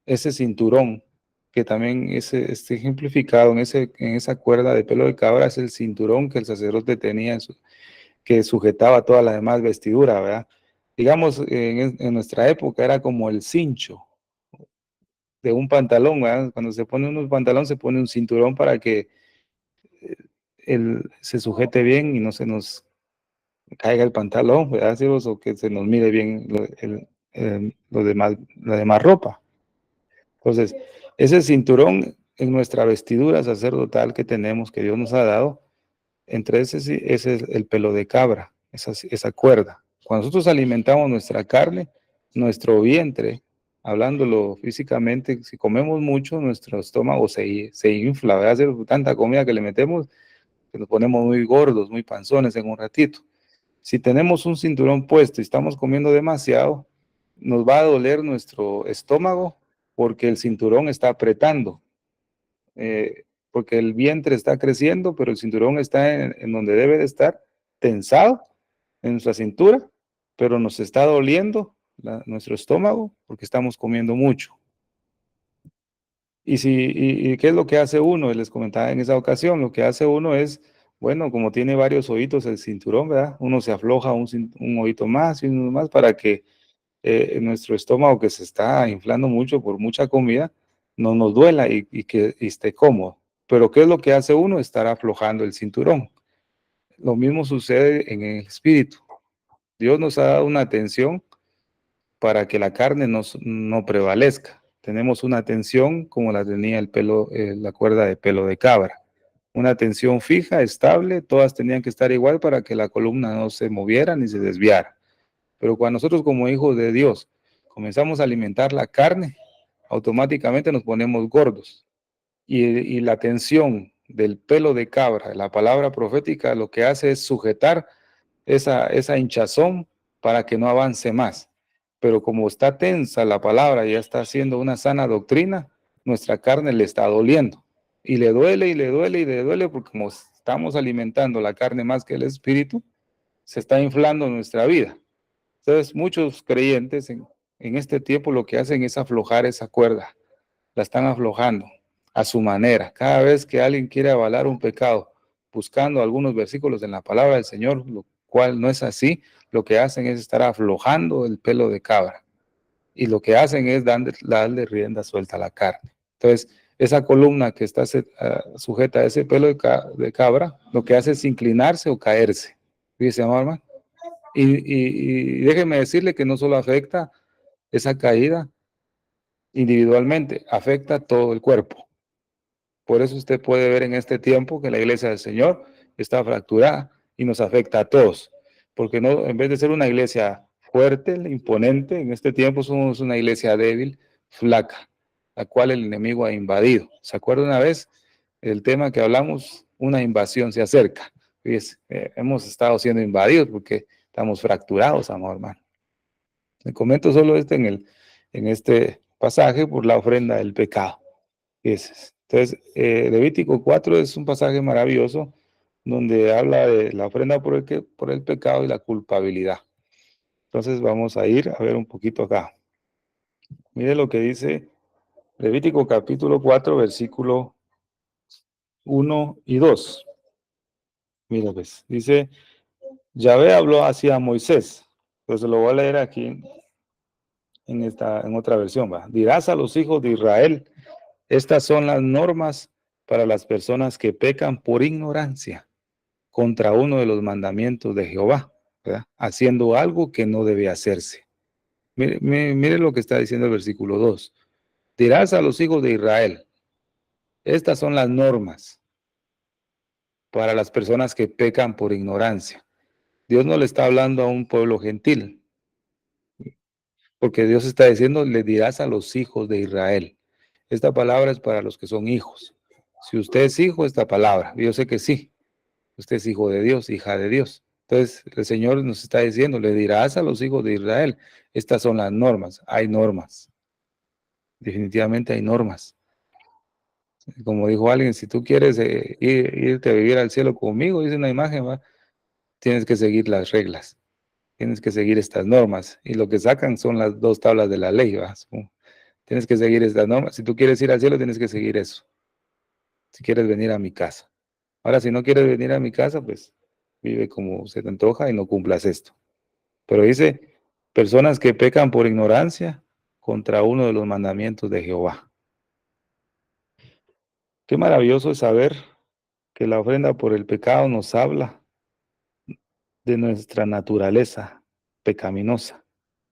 ese cinturón que también es ejemplificado en esa cuerda de pelo de cabra, es el cinturón que el sacerdote tenía, que sujetaba toda la demás vestidura, ¿verdad? Digamos, en nuestra época era como el cincho de un pantalón, ¿verdad? Cuando se pone un pantalón se pone un cinturón para que se sujete bien y no se nos caiga el pantalón, ¿verdad? Sí, o que se nos mire bien la demás ropa. Entonces, ese cinturón en nuestra vestidura sacerdotal que tenemos, que Dios nos ha dado, entre ese es el pelo de cabra, esa cuerda. Cuando nosotros alimentamos nuestra carne, nuestro vientre, hablándolo físicamente, si comemos mucho, nuestro estómago se infla, ¿verdad? Hacer tanta comida que le metemos, que nos ponemos muy gordos, muy panzones en un ratito. Si tenemos un cinturón puesto y estamos comiendo demasiado, nos va a doler nuestro estómago porque el cinturón está apretando, porque el vientre está creciendo, pero el cinturón está en donde debe de estar, tensado en nuestra cintura, pero nos está doliendo nuestro estómago porque estamos comiendo mucho. ¿Y qué es lo que hace uno? Les comentaba en esa ocasión, lo que hace uno es, bueno, como tiene varios oídos el cinturón, ¿verdad? Uno se afloja un oído más y uno más para que nuestro estómago, que se está inflando mucho por mucha comida, no nos duela y que esté cómodo. Pero ¿qué es lo que hace uno? Estar aflojando el cinturón. Lo mismo sucede en el espíritu. Dios nos ha dado una tensión para que la carne no prevalezca. Tenemos una tensión como la tenía la cuerda de pelo de cabra. Una tensión fija, estable, todas tenían que estar igual para que la columna no se moviera ni se desviara. Pero cuando nosotros como hijos de Dios comenzamos a alimentar la carne, automáticamente nos ponemos gordos. Y la tensión del pelo de cabra, la palabra profética, lo que hace es sujetar esa hinchazón para que no avance más. Pero como está tensa la palabra, ya está haciendo una sana doctrina, nuestra carne le está doliendo. Y le duele, y le duele, y le duele, porque como estamos alimentando la carne más que el espíritu, se está inflando nuestra vida. Entonces, muchos creyentes en este tiempo lo que hacen es aflojar esa cuerda, la están aflojando a su manera. Cada vez que alguien quiere avalar un pecado, buscando algunos versículos en la palabra del Señor, lo cual no es así, lo que hacen es estar aflojando el pelo de cabra. Y lo que hacen es darle rienda suelta a la carne. Entonces, esa columna que está sujeta a ese pelo de cabra, lo que hace es inclinarse o caerse. Dice, hermano. Y déjeme decirle que no solo afecta esa caída individualmente, afecta todo el cuerpo. Por eso usted puede ver en este tiempo que la iglesia del Señor está fracturada y nos afecta a todos. Porque no, en vez de ser una iglesia fuerte, imponente, en este tiempo somos una iglesia débil, flaca, la cual el enemigo ha invadido. ¿Se acuerda una vez el tema que hablamos? Una invasión se acerca. Fíjese, hemos estado siendo invadidos porque estamos fracturados, amor hermano. Le comento solo en este pasaje por la ofrenda del pecado. Entonces, Levítico 4 es un pasaje maravilloso donde habla de la ofrenda por el pecado y la culpabilidad. Entonces vamos a ir a ver un poquito acá. Mire lo que dice Levítico capítulo 4, versículo 1 y 2. Mira pues, dice, Yahvé habló hacia Moisés. Entonces lo voy a leer aquí en otra versión. ¿Va? Dirás a los hijos de Israel, estas son las normas para las personas que pecan por ignorancia contra uno de los mandamientos de Jehová, ¿verdad? Haciendo algo que no debe hacerse. Mire lo que está diciendo el versículo 2. Dirás a los hijos de Israel, estas son las normas para las personas que pecan por ignorancia. Dios no le está hablando a un pueblo gentil, porque Dios está diciendo, le dirás a los hijos de Israel. Esta palabra es para los que son hijos. Si usted es hijo, esta palabra, yo sé que sí, usted es hijo de Dios, hija de Dios. Entonces, el Señor nos está diciendo, le dirás a los hijos de Israel, estas son las normas. Hay normas. Definitivamente hay normas. Como dijo alguien, si tú quieres irte a vivir al cielo conmigo, dice una imagen, ¿va? Tienes que seguir las reglas. Tienes que seguir estas normas. Y lo que sacan son las dos tablas de la ley, ¿va? Tienes que seguir estas normas. Si tú quieres ir al cielo, tienes que seguir eso. Si quieres venir a mi casa. Ahora, si no quieres venir a mi casa, pues vive como se te antoja y no cumplas esto. Pero dice, personas que pecan por ignorancia contra uno de los mandamientos de Jehová. Qué maravilloso es saber que la ofrenda por el pecado nos habla de nuestra naturaleza pecaminosa,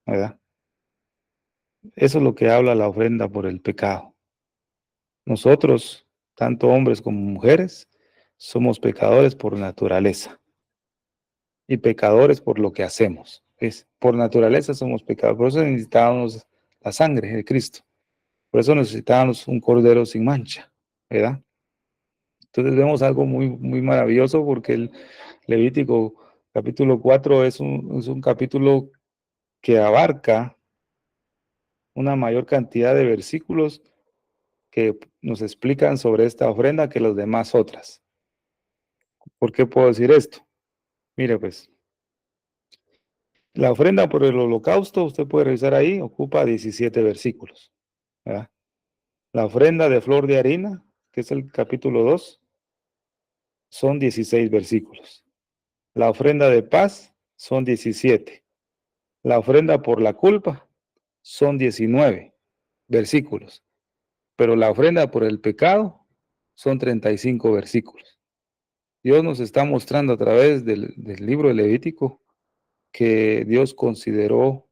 ¿verdad? Eso es lo que habla la ofrenda por el pecado. Nosotros, tanto hombres como mujeres, somos pecadores por naturaleza y pecadores por lo que hacemos. Por naturaleza somos pecadores, por eso necesitábamos la sangre de Cristo, por eso necesitábamos un cordero sin mancha, ¿verdad? Entonces vemos algo muy, muy maravilloso porque el Levítico capítulo 4 es un capítulo que abarca una mayor cantidad de versículos que nos explican sobre esta ofrenda que los demás otras. ¿Por qué puedo decir esto? Mire, pues, la ofrenda por el holocausto, usted puede revisar ahí, ocupa 17 versículos, ¿verdad? La ofrenda de flor de harina, que es el capítulo 2, son 16 versículos. La ofrenda de paz son 17. La ofrenda por la culpa son 19 versículos. Pero la ofrenda por el pecado son 35 versículos. Dios nos está mostrando a través del libro de Levítico que Dios consideró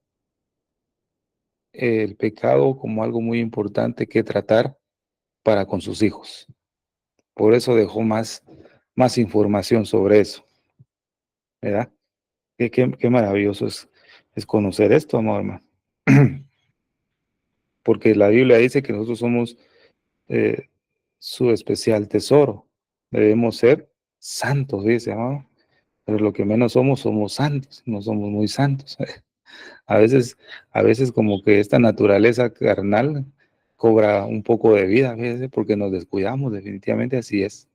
el pecado como algo muy importante que tratar para con sus hijos. Por eso dejó más información sobre eso, ¿verdad? Qué maravilloso es conocer esto, amor hermano. Porque la Biblia dice que nosotros somos eh, su especial tesoro. Debemos ser santos, dice, amor. Pero lo que menos somos santos, no somos muy santos. A veces, a veces como que esta naturaleza carnal cobra un poco de vida, fíjese, porque nos descuidamos, definitivamente así es.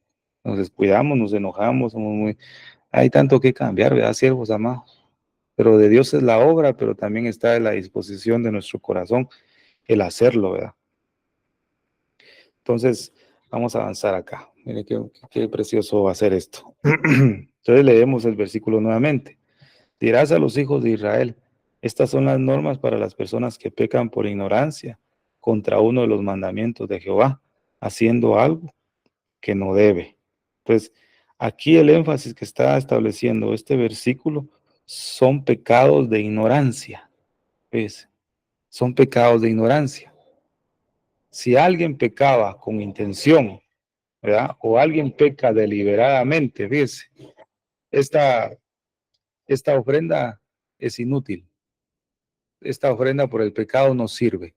Nos descuidamos, nos enojamos, somos muy... Hay tanto que cambiar, ¿verdad, siervos amados? Pero de Dios es la obra, pero también está en la disposición de nuestro corazón el hacerlo, ¿verdad? Entonces, vamos a avanzar acá. Mire qué precioso va a ser esto. Entonces leemos el versículo nuevamente. Dirás a los hijos de Israel, estas son las normas para las personas que pecan por ignorancia contra uno de los mandamientos de Jehová, haciendo algo que no debe. Entonces, aquí el énfasis que está estableciendo este versículo son pecados de ignorancia. ¿Ves? Son pecados de ignorancia. Si alguien pecaba con intención, ¿verdad? O alguien peca deliberadamente, fíjese, esta, esta ofrenda es inútil. Esta ofrenda por el pecado no sirve.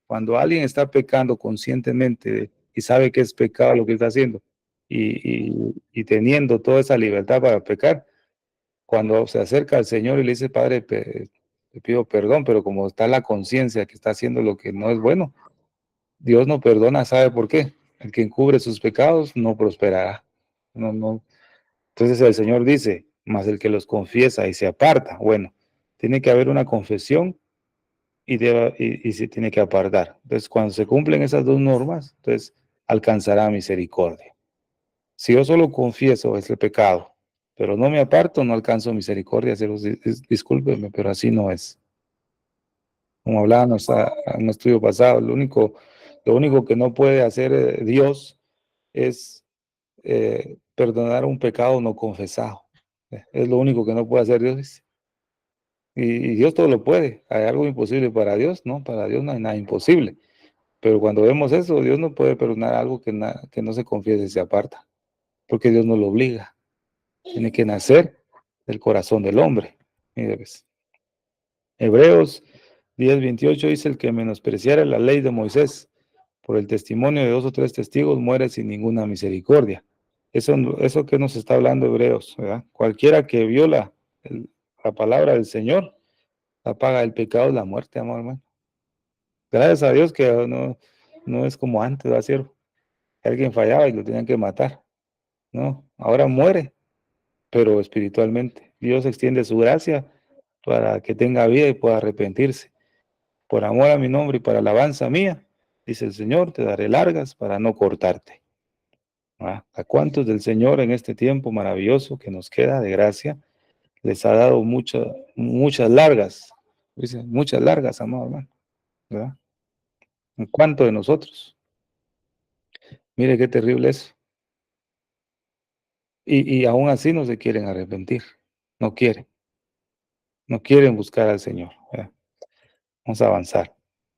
Cuando alguien está pecando conscientemente y sabe que es pecado lo que está haciendo y teniendo toda esa libertad para pecar, cuando se acerca al Señor y le dice, Padre, te pido perdón, pero como está la conciencia que está haciendo lo que no es bueno, Dios no perdona, ¿sabe por qué? El que encubre sus pecados no prosperará. No, no. Entonces el Señor dice, mas el que los confiesa y se aparta, bueno, tiene que haber una confesión y se tiene que apartar. Entonces, cuando se cumplen esas dos normas, entonces alcanzará misericordia. Si yo solo confieso ese pecado, pero no me aparto, no alcanzo misericordia. Discúlpeme, pero así no es. Como hablábamos en un estudio pasado, lo único que no puede hacer Dios es perdonar un pecado no confesado. Es lo único que no puede hacer Dios. Y Dios todo lo puede. ¿Hay algo imposible para Dios? No, para Dios no hay nada imposible. Pero cuando vemos eso, Dios no puede perdonar algo que no se confiese y se aparta, porque Dios no lo obliga. Tiene que nacer del corazón del hombre. Mire, pues. Hebreos 10:28 dice: el que menospreciara la ley de Moisés por el testimonio de dos o tres testigos muere sin ninguna misericordia. Eso que nos está hablando Hebreos, ¿verdad? Cualquiera que viola la palabra del Señor, la paga del pecado es la muerte, amor hermano. Gracias a Dios que no es como antes, ¿va, siervo? Alguien fallaba y lo tenían que matar. No, ahora muere, pero espiritualmente. Dios extiende su gracia para que tenga vida y pueda arrepentirse. Por amor a mi nombre y para alabanza mía, dice el Señor, te daré largas para no cortarte. ¿A cuántos del Señor en este tiempo maravilloso que nos queda de gracia les ha dado muchas largas? Dice, muchas largas, amado hermano, ¿verdad? ¿En cuánto de nosotros? Mire qué terrible es. Y aún así no se quieren arrepentir. No quieren. No quieren buscar al Señor, ¿verdad? Vamos a avanzar.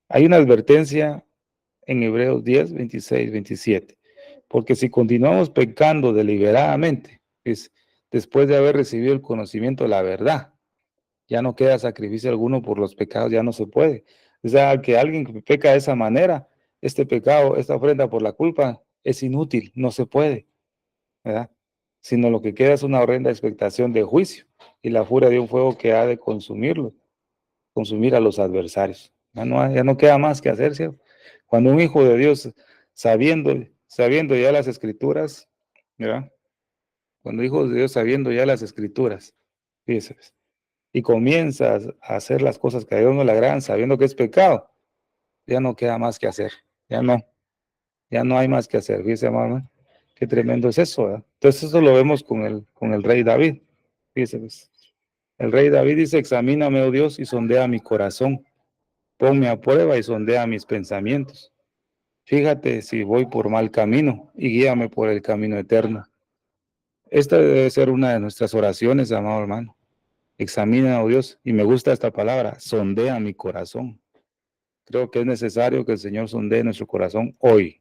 Hay una advertencia en Hebreos 10, 26, 27. Porque si continuamos pecando deliberadamente, es después de haber recibido el conocimiento de la verdad, ya no queda sacrificio alguno por los pecados, ya no se puede. O sea, que alguien que peca de esa manera, este pecado, esta ofrenda por la culpa, es inútil, no se puede, ¿verdad? Sino lo que queda es una horrenda expectación de juicio y la furia de un fuego que ha de consumirlo, consumir a los adversarios. Ya no queda más que hacer, ¿cierto? Cuando un hijo de Dios, sabiendo ya las escrituras, ¿verdad? Cuando hijos de Dios sabiendo ya las escrituras, fíjese, y comienzas a hacer las cosas que a Dios no le agradan, sabiendo que es pecado, ya no queda más que hacer, ya no hay más que hacer, fíjese, hermano, qué tremendo es eso, ¿verdad? Entonces eso lo vemos con el rey David, fíjese, pues. El rey David dice, examíname, oh Dios, y sondea mi corazón, ponme a prueba y sondea mis pensamientos. Fíjate si voy por mal camino y guíame por el camino eterno. Esta debe ser una de nuestras oraciones, amado hermano. Examina, oh Dios, y me gusta esta palabra, sondea mi corazón. Creo que es necesario que el Señor sondee nuestro corazón hoy.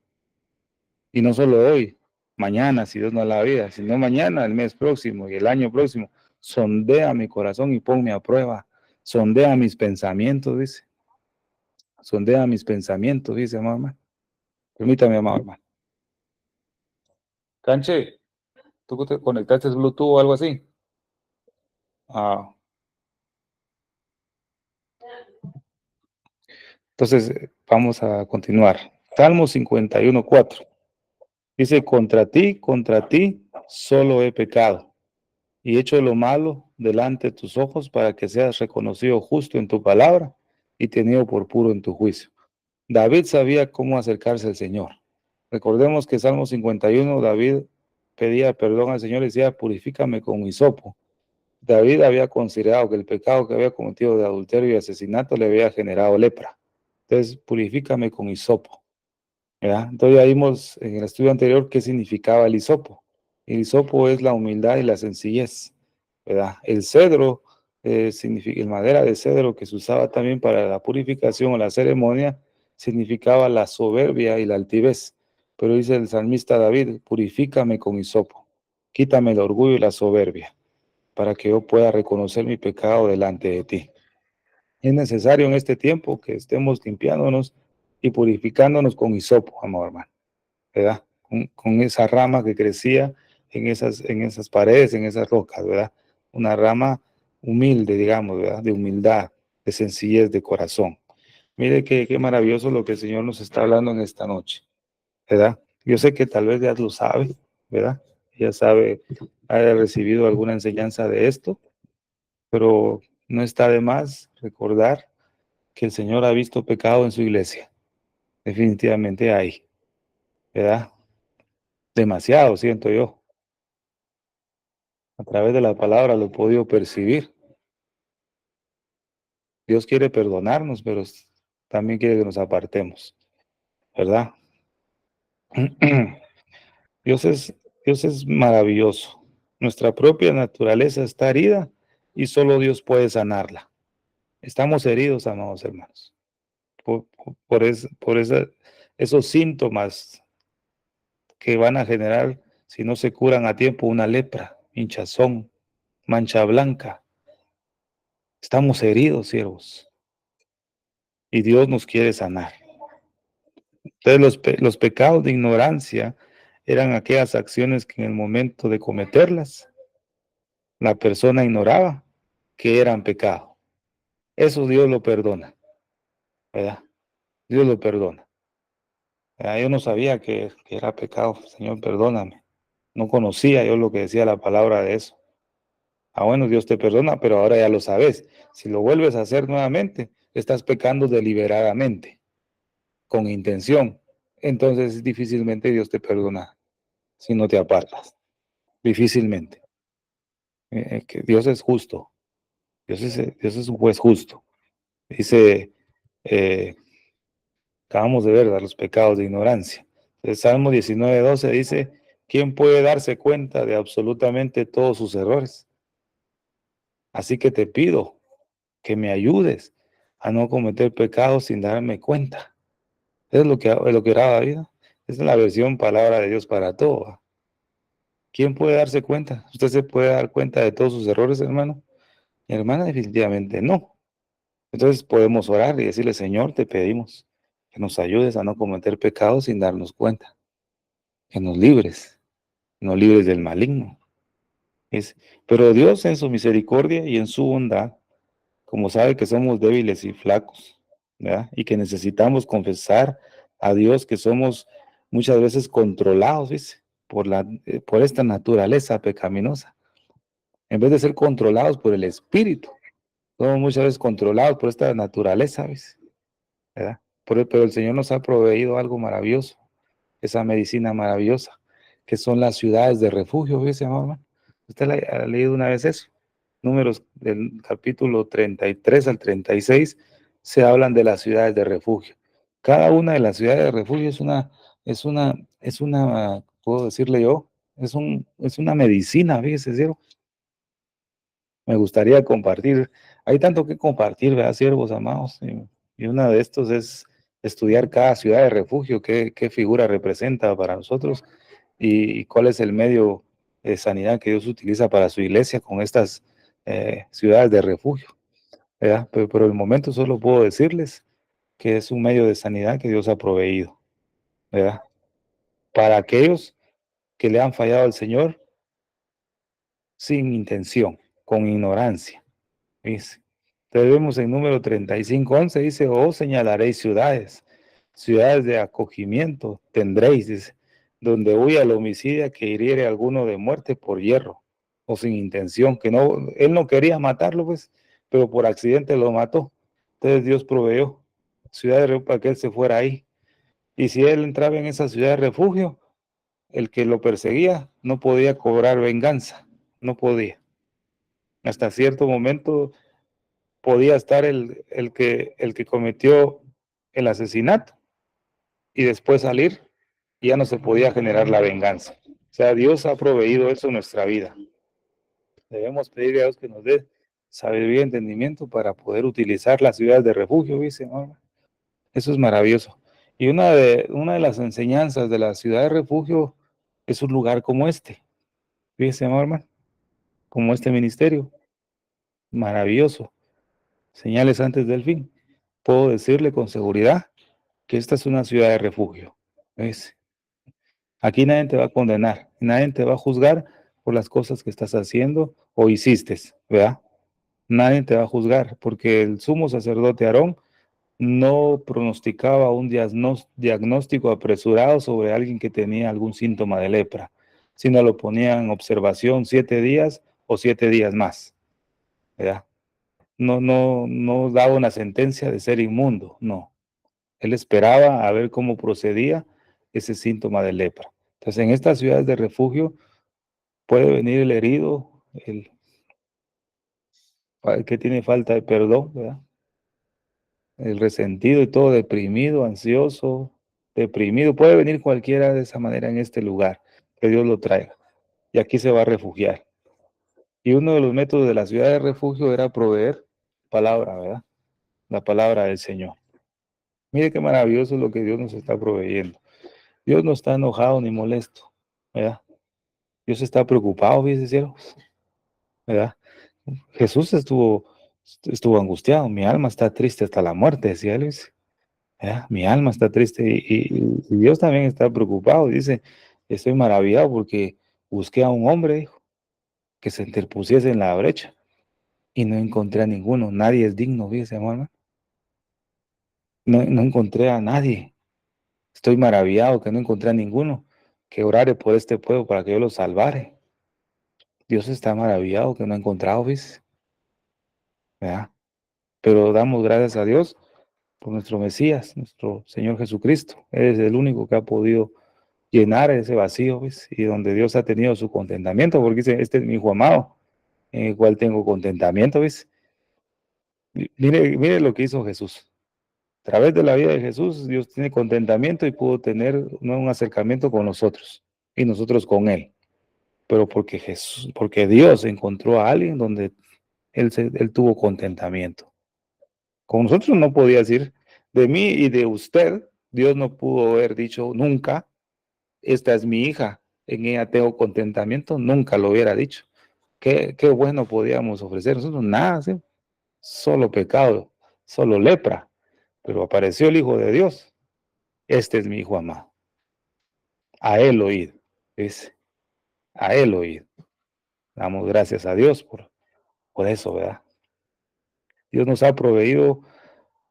Y no solo hoy, mañana, si Dios nos da la vida, sino mañana, el mes próximo y el año próximo. Sondea mi corazón y ponme a prueba. Sondea mis pensamientos, dice. Sondea mis pensamientos, dice, amado hermano. Permítame, amado hermano. Canche, ¿tú te conectaste Bluetooth o algo así? Ah. Entonces, vamos a continuar. Salmo 51:4. Dice, contra ti solo he pecado y hecho lo malo delante de tus ojos para que seas reconocido justo en tu palabra y tenido por puro en tu juicio. David sabía cómo acercarse al Señor. Recordemos que Salmo 51, David pedía perdón al Señor y decía, purifícame con hisopo. David había considerado que el pecado que había cometido de adulterio y asesinato le había generado lepra. Entonces, purifícame con hisopo. ¿Verdad? Entonces ya vimos en el estudio anterior qué significaba el hisopo. El hisopo es la humildad y la sencillez, ¿verdad? El cedro, significa, el madera de cedro que se usaba también para la purificación o la ceremonia, significaba la soberbia y la altivez. Pero dice el salmista David, purifícame con hisopo, quítame el orgullo y la soberbia, para que yo pueda reconocer mi pecado delante de ti. Es necesario en este tiempo que estemos limpiándonos y purificándonos con hisopo, amado hermano, ¿verdad? Con esa rama que crecía en esas paredes, en esas rocas, ¿verdad? Una rama humilde, digamos, ¿verdad? De humildad, de sencillez de corazón. Mire qué maravilloso lo que el Señor nos está hablando en esta noche, ¿verdad? Yo sé que tal vez ya lo sabe, ¿verdad? Ya sabe, haya recibido alguna enseñanza de esto, pero no está de más recordar que el Señor ha visto pecado en su iglesia. Definitivamente hay, ¿verdad? Demasiado, siento yo. A través de la palabra lo he podido percibir. Dios quiere perdonarnos, pero también quiere que nos apartemos, ¿verdad? Dios es, Dios es maravilloso. Nuestra propia naturaleza está herida y solo Dios puede sanarla. Estamos heridos, amados hermanos, por esos síntomas que van a generar, si no se curan a tiempo, una lepra, hinchazón, mancha blanca. Estamos heridos, siervos, y Dios nos quiere sanar. Entonces, los pecados de ignorancia eran aquellas acciones que en el momento de cometerlas, la persona ignoraba que eran pecado. Eso Dios lo perdona, ¿verdad? Dios lo perdona. Yo no sabía que era pecado. Señor, perdóname. No conocía yo lo que decía la palabra de eso. Bueno, Dios te perdona, pero ahora ya lo sabes. Si lo vuelves a hacer nuevamente, estás pecando deliberadamente, con intención. Entonces difícilmente Dios te perdona si no te apartas. Difícilmente. Que Dios es justo. Dios es un juez justo. Dice, acabamos de ver los pecados de ignorancia. El Salmo 19:12 dice, ¿quién puede darse cuenta de absolutamente todos sus errores? Así que te pido que me ayudes a no cometer pecados sin darme cuenta. Es lo que oraba David. Esa es la versión palabra de Dios para todo. ¿Quién puede darse cuenta? ¿Usted se puede dar cuenta de todos sus errores, hermano? Mi hermana definitivamente no. Entonces podemos orar y decirle, Señor, te pedimos que nos ayudes a no cometer pecados sin darnos cuenta, que nos libres del maligno. Es, pero Dios en su misericordia y en su bondad, como sabe que somos débiles y flacos, ¿verdad? Y que necesitamos confesar a Dios que somos muchas veces controlados, ¿dice? Por esta naturaleza pecaminosa. En vez de ser controlados por el Espíritu, somos muchas veces controlados por esta naturaleza, ¿ves? ¿Verdad? Pero el Señor nos ha proveído algo maravilloso, esa medicina maravillosa, que son las ciudades de refugio, ¿ves, hermano? ¿Usted ha leído una vez eso? Números del capítulo 33 al 36 se hablan de las ciudades de refugio. Cada una de las ciudades de refugio puedo decirle yo, es una medicina, fíjese, ¿sí? Me gustaría compartir. Hay tanto que compartir, ¿verdad, siervos amados? Y una de estos es estudiar cada ciudad de refugio, qué figura representa para nosotros y cuál es el medio de sanidad que Dios utiliza para su iglesia con estas ciudades de refugio, ¿verdad? Pero por el momento solo puedo decirles que es un medio de sanidad que Dios ha proveído, ¿verdad? Para aquellos que le han fallado al Señor sin intención, con ignorancia. Dice. Entonces vemos en número 35:11, dice, oh, señalaréis ciudades, ciudades de acogimiento tendréis, dice, donde huya el homicida que hiriere a alguno de muerte por hierro o sin intención, que no, él no quería matarlo, pues, pero por accidente lo mató. Entonces Dios proveyó ciudad de refugio para que él se fuera ahí. Y si él entraba en esa ciudad de refugio, el que lo perseguía no podía cobrar venganza, no podía. Hasta cierto momento podía estar el que cometió el asesinato y después salir y ya no se podía generar la venganza. O sea, Dios ha proveído eso en nuestra vida. Debemos pedirle a Dios que nos dé sabiduría y entendimiento para poder utilizar las ciudades de refugio, dice, hermano. Eso es maravilloso. Y una de las enseñanzas de la ciudad de refugio es un lugar como este, fíjese, hermano, como este ministerio. Maravilloso. Señales antes del fin. Puedo decirle con seguridad que esta es una ciudad de refugio. ¿Ves? Aquí nadie te va a condenar, nadie te va a juzgar por las cosas que estás haciendo o hiciste, ¿verdad? Nadie te va a juzgar, porque el sumo sacerdote Aarón no pronosticaba un diagnóstico apresurado sobre alguien que tenía algún síntoma de lepra, sino lo ponía en observación 7 días o 7 días más, ¿verdad? No daba una sentencia de ser inmundo, no. Él esperaba a ver cómo procedía ese síntoma de lepra. Entonces, en estas ciudades de refugio puede venir el herido, el que tiene falta de perdón, ¿verdad? El resentido y todo deprimido, ansioso, deprimido. Puede venir cualquiera de esa manera en este lugar, que Dios lo traiga. Y aquí se va a refugiar. Y uno de los métodos de la ciudad de refugio era proveer palabra, ¿verdad? La palabra del Señor. Mire qué maravilloso es lo que Dios nos está proveyendo. Dios no está enojado ni molesto, ¿verdad? Dios está preocupado, fíjense, siervos, ¿verdad? Jesús estuvo angustiado, mi alma está triste hasta la muerte, decía él, ¿verdad? Mi alma está triste y Dios también está preocupado, dice, estoy maravillado porque busqué a un hombre, dijo, que se interpusiese en la brecha y no encontré a ninguno, nadie es digno, fíjese, hermano, no encontré a nadie, estoy maravillado que no encontré a ninguno que orare por este pueblo para que yo lo salvare. Dios está maravillado que no ha encontrado, ¿ves? ¿Verdad? pero damos gracias a Dios por nuestro Mesías, nuestro Señor Jesucristo. Él es el único que ha podido llenar ese vacío, ¿ves? Y donde Dios ha tenido su contentamiento, porque dice, este es mi hijo amado, en el cual tengo contentamiento, ¿ves? Mire lo que hizo Jesús. A través de la vida de Jesús, Dios tiene contentamiento y pudo tener un acercamiento con nosotros y nosotros con Él. Pero porque Dios encontró a alguien donde Él tuvo contentamiento. Con nosotros no podía decir, de mí y de usted, Dios no pudo haber dicho nunca, esta es mi hija, en ella tengo contentamiento, nunca lo hubiera dicho. ¿Qué bueno podíamos ofrecer? Nosotros nada, ¿sí? Solo pecado, solo lepra, pero apareció el Hijo de Dios. Este es mi Hijo amado. A Él oíd, dice, a Él oíd. Damos gracias a Dios por eso, ¿verdad? Dios nos ha proveído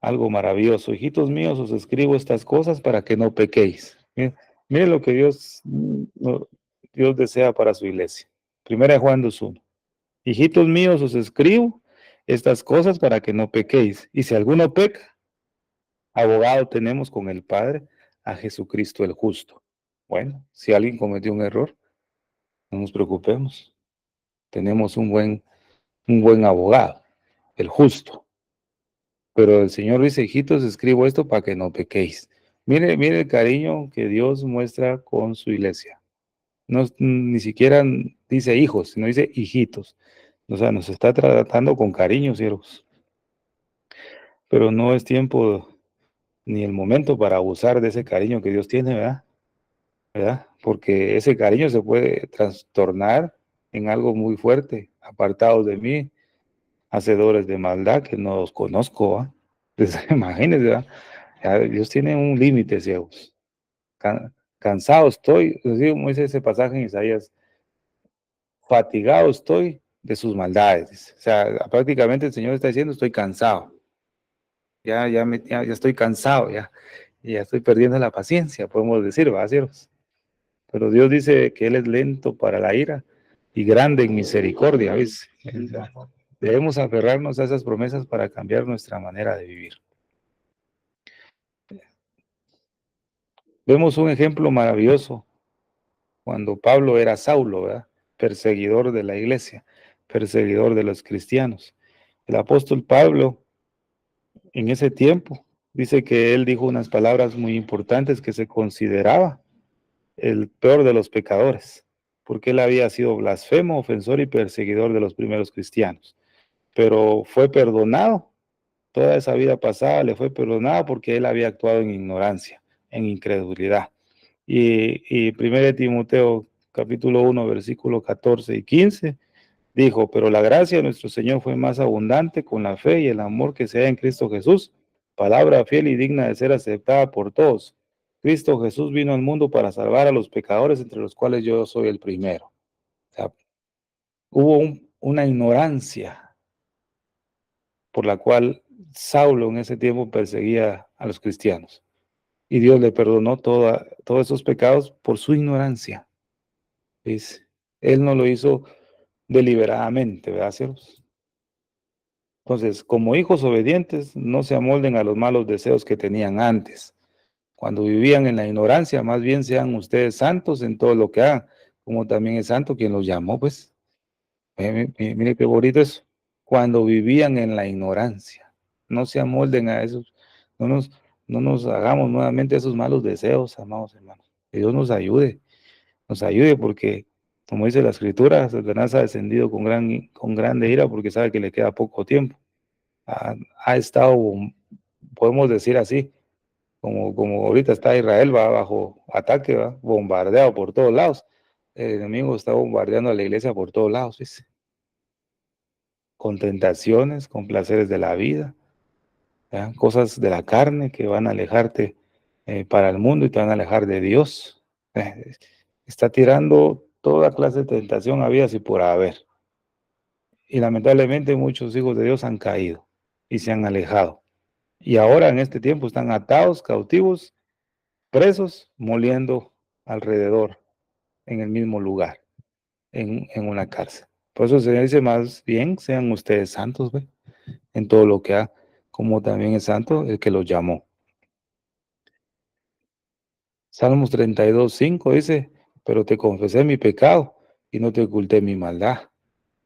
algo maravilloso. Hijitos míos, os escribo estas cosas para que no pequéis. Mire lo que Dios desea para su iglesia. Primera de Juan 2:1. Hijitos míos, os escribo estas cosas para que no pequéis. Y si alguno peca, abogado tenemos con el Padre, a Jesucristo el justo. Bueno, si alguien cometió un error, no nos preocupemos. Tenemos un buen abogado, el justo. Pero el Señor dice, hijitos, escribo esto para que no pequéis. Mire el cariño que Dios muestra con su iglesia. No, ni siquiera dice hijos, sino dice hijitos. O sea, nos está tratando con cariño, siervos. Pero no es tiempo ni el momento para abusar de ese cariño que Dios tiene, ¿verdad? ¿Verdad? Porque ese cariño se puede trastornar en algo muy fuerte. Apartados de mí, hacedores de maldad que no los conozco, ¿ah? Pues, imagínense, ¿verdad? Ya Dios tiene un límite, ciegos. Cansado estoy, como dice ese pasaje en Isaías, fatigado estoy de sus maldades. O sea, prácticamente el Señor está diciendo, estoy cansado. Ya estoy cansado, ya estoy perdiendo la paciencia, podemos decir, ¿va, ciervos? Pero Dios dice que Él es lento para la ira y grande en misericordia, ¿ves? Debemos aferrarnos a esas promesas para cambiar nuestra manera de vivir. Vemos un ejemplo maravilloso cuando Pablo era Saulo, ¿verdad? Perseguidor de la iglesia, perseguidor de los cristianos. El apóstol Pablo, en ese tiempo, dice que él dijo unas palabras muy importantes, que se consideraba el peor de los pecadores, porque él había sido blasfemo, ofensor y perseguidor de los primeros cristianos. Pero fue perdonado, toda esa vida pasada le fue perdonada porque él había actuado en ignorancia, en incredulidad. Y 1 Timoteo capítulo 1, versículo 14 y 15, dijo, pero la gracia de nuestro Señor fue más abundante con la fe y el amor que se da en Cristo Jesús, palabra fiel y digna de ser aceptada por todos. Cristo Jesús vino al mundo para salvar a los pecadores, entre los cuales yo soy el primero. O sea, hubo una ignorancia por la cual Saulo en ese tiempo perseguía a los cristianos. Y Dios le perdonó todos esos pecados por su ignorancia. ¿Ves? Él no lo hizo deliberadamente, ¿verdad, cielos? Entonces, como hijos obedientes, no se amolden a los malos deseos que tenían antes. Cuando vivían en la ignorancia, más bien sean ustedes santos en todo lo que hagan, como también es santo quien los llamó, pues. Mire qué bonito eso. Cuando vivían en la ignorancia, no se amolden a esos, no nos, no nos hagamos nuevamente esos malos deseos, amados hermanos. Que Dios nos ayude porque, como dice la Escritura, Satanás ha descendido con grande ira porque sabe que le queda poco tiempo. Ha estado, podemos decir así, como ahorita está Israel, va bajo ataque, va bombardeado por todos lados. El enemigo está bombardeando a la iglesia por todos lados, ¿sí? Con tentaciones, con placeres de la vida, ¿ya? Cosas de la carne que van a alejarte para el mundo y te van a alejar de Dios. Está tirando toda clase de tentación habidas y por haber. Y lamentablemente muchos hijos de Dios han caído y se han alejado. Y ahora en este tiempo están atados, cautivos, presos, moliendo alrededor, en el mismo lugar, en una cárcel. Por eso se dice más bien, sean ustedes santos, ¿ve? en todo lo que ha, como también es santo el que los llamó. Salmos 32:5 dice, pero te confesé mi pecado y no te oculté mi maldad.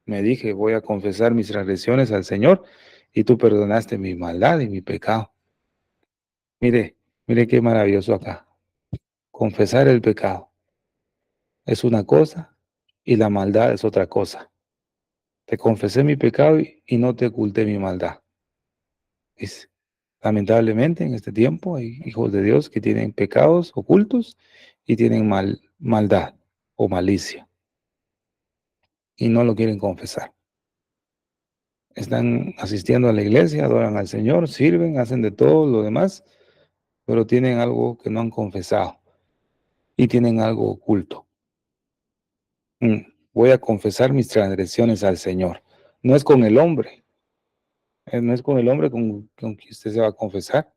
Me dije, voy a confesar mis transgresiones al Señor y tú perdonaste mi maldad y mi pecado. Mire, mire qué maravilloso acá. Confesar el pecado es una cosa y la maldad es otra cosa. Te confesé mi pecado y no te oculté mi maldad. Lamentablemente en este tiempo hay hijos de Dios que tienen pecados ocultos y tienen maldad o malicia y no lo quieren confesar. Están asistiendo a la iglesia, adoran al Señor, sirven, hacen de todo lo demás, pero tienen algo que no han confesado y tienen algo oculto. Voy a confesar mis transgresiones al Señor. No es con el hombre, no es con el hombre con quien usted se va a confesar,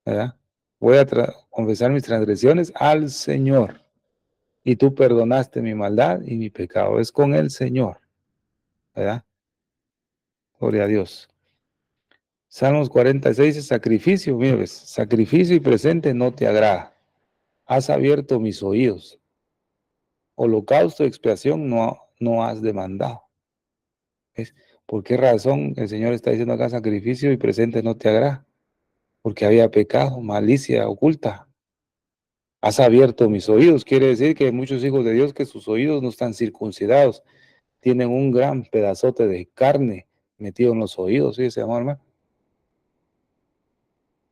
¿verdad? Voy a confesar mis transgresiones al Señor. Y tú perdonaste mi maldad y mi pecado. Es con el Señor, ¿verdad? Gloria a Dios. Salmos 46 es sacrificio, mire, ves, sacrificio y presente no te agrada. Has abierto mis oídos. Holocausto y expiación no has demandado. ¿Ves? ¿Por qué razón el Señor está diciendo acá sacrificio y presente no te agrada? Porque había pecado, malicia oculta. Has abierto mis oídos. Quiere decir que hay muchos hijos de Dios que sus oídos no están circuncidados. Tienen un gran pedazote de carne metido en los oídos, ¿sí? Se llama, hermano.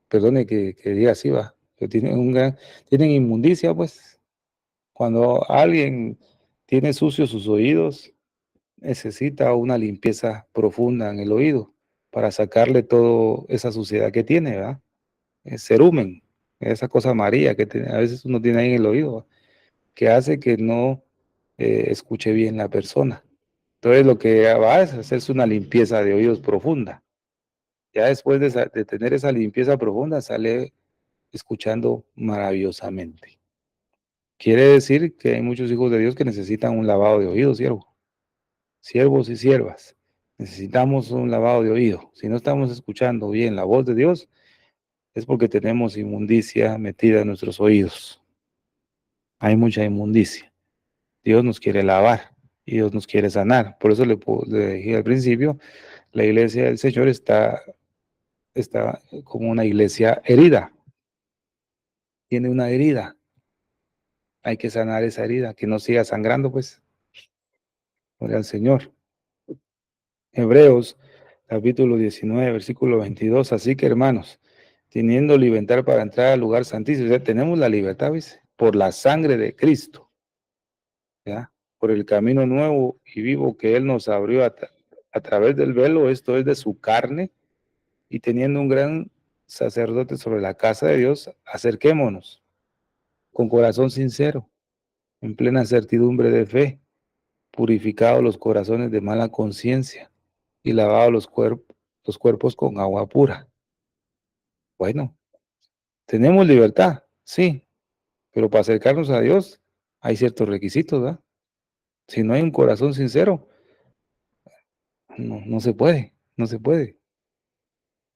Perdone que diga así, va. Que tienen inmundicia, pues. Cuando alguien tiene sucios sus oídos, necesita una limpieza profunda en el oído para sacarle toda esa suciedad que tiene, ¿verdad? Cerumen, esa cosa amarilla que a veces uno tiene ahí en el oído, ¿va? Que hace que no escuche bien la persona. Entonces lo que va es hacerse una limpieza de oídos profunda. Ya después de tener esa limpieza profunda, sale escuchando maravillosamente. Quiere decir que hay muchos hijos de Dios que necesitan un lavado de oídos, siervos y siervas. Necesitamos un lavado de oído. Si no estamos escuchando bien la voz de Dios, es porque tenemos inmundicia metida en nuestros oídos. Hay mucha inmundicia. Dios nos quiere lavar y Dios nos quiere sanar. Por eso le dije al principio, la iglesia del Señor está como una iglesia herida. Tiene una herida. Hay que sanar esa herida, que no siga sangrando, pues. Gloria al Señor. Hebreos, capítulo 19, versículo 22. Así que, hermanos, teniendo libertad para entrar al lugar santísimo, o sea, tenemos la libertad, ¿ves? Por la sangre de Cristo, ¿ya? Por el camino nuevo y vivo que Él nos abrió a través del velo, esto es de su carne, y teniendo un gran sacerdote sobre la casa de Dios, acerquémonos con corazón sincero, en plena certidumbre de fe, purificados los corazones de mala conciencia y lavados los cuerpos con agua pura. Bueno, tenemos libertad, sí, pero para acercarnos a Dios hay ciertos requisitos, ¿verdad? Si no hay un corazón sincero, no se puede, no se puede.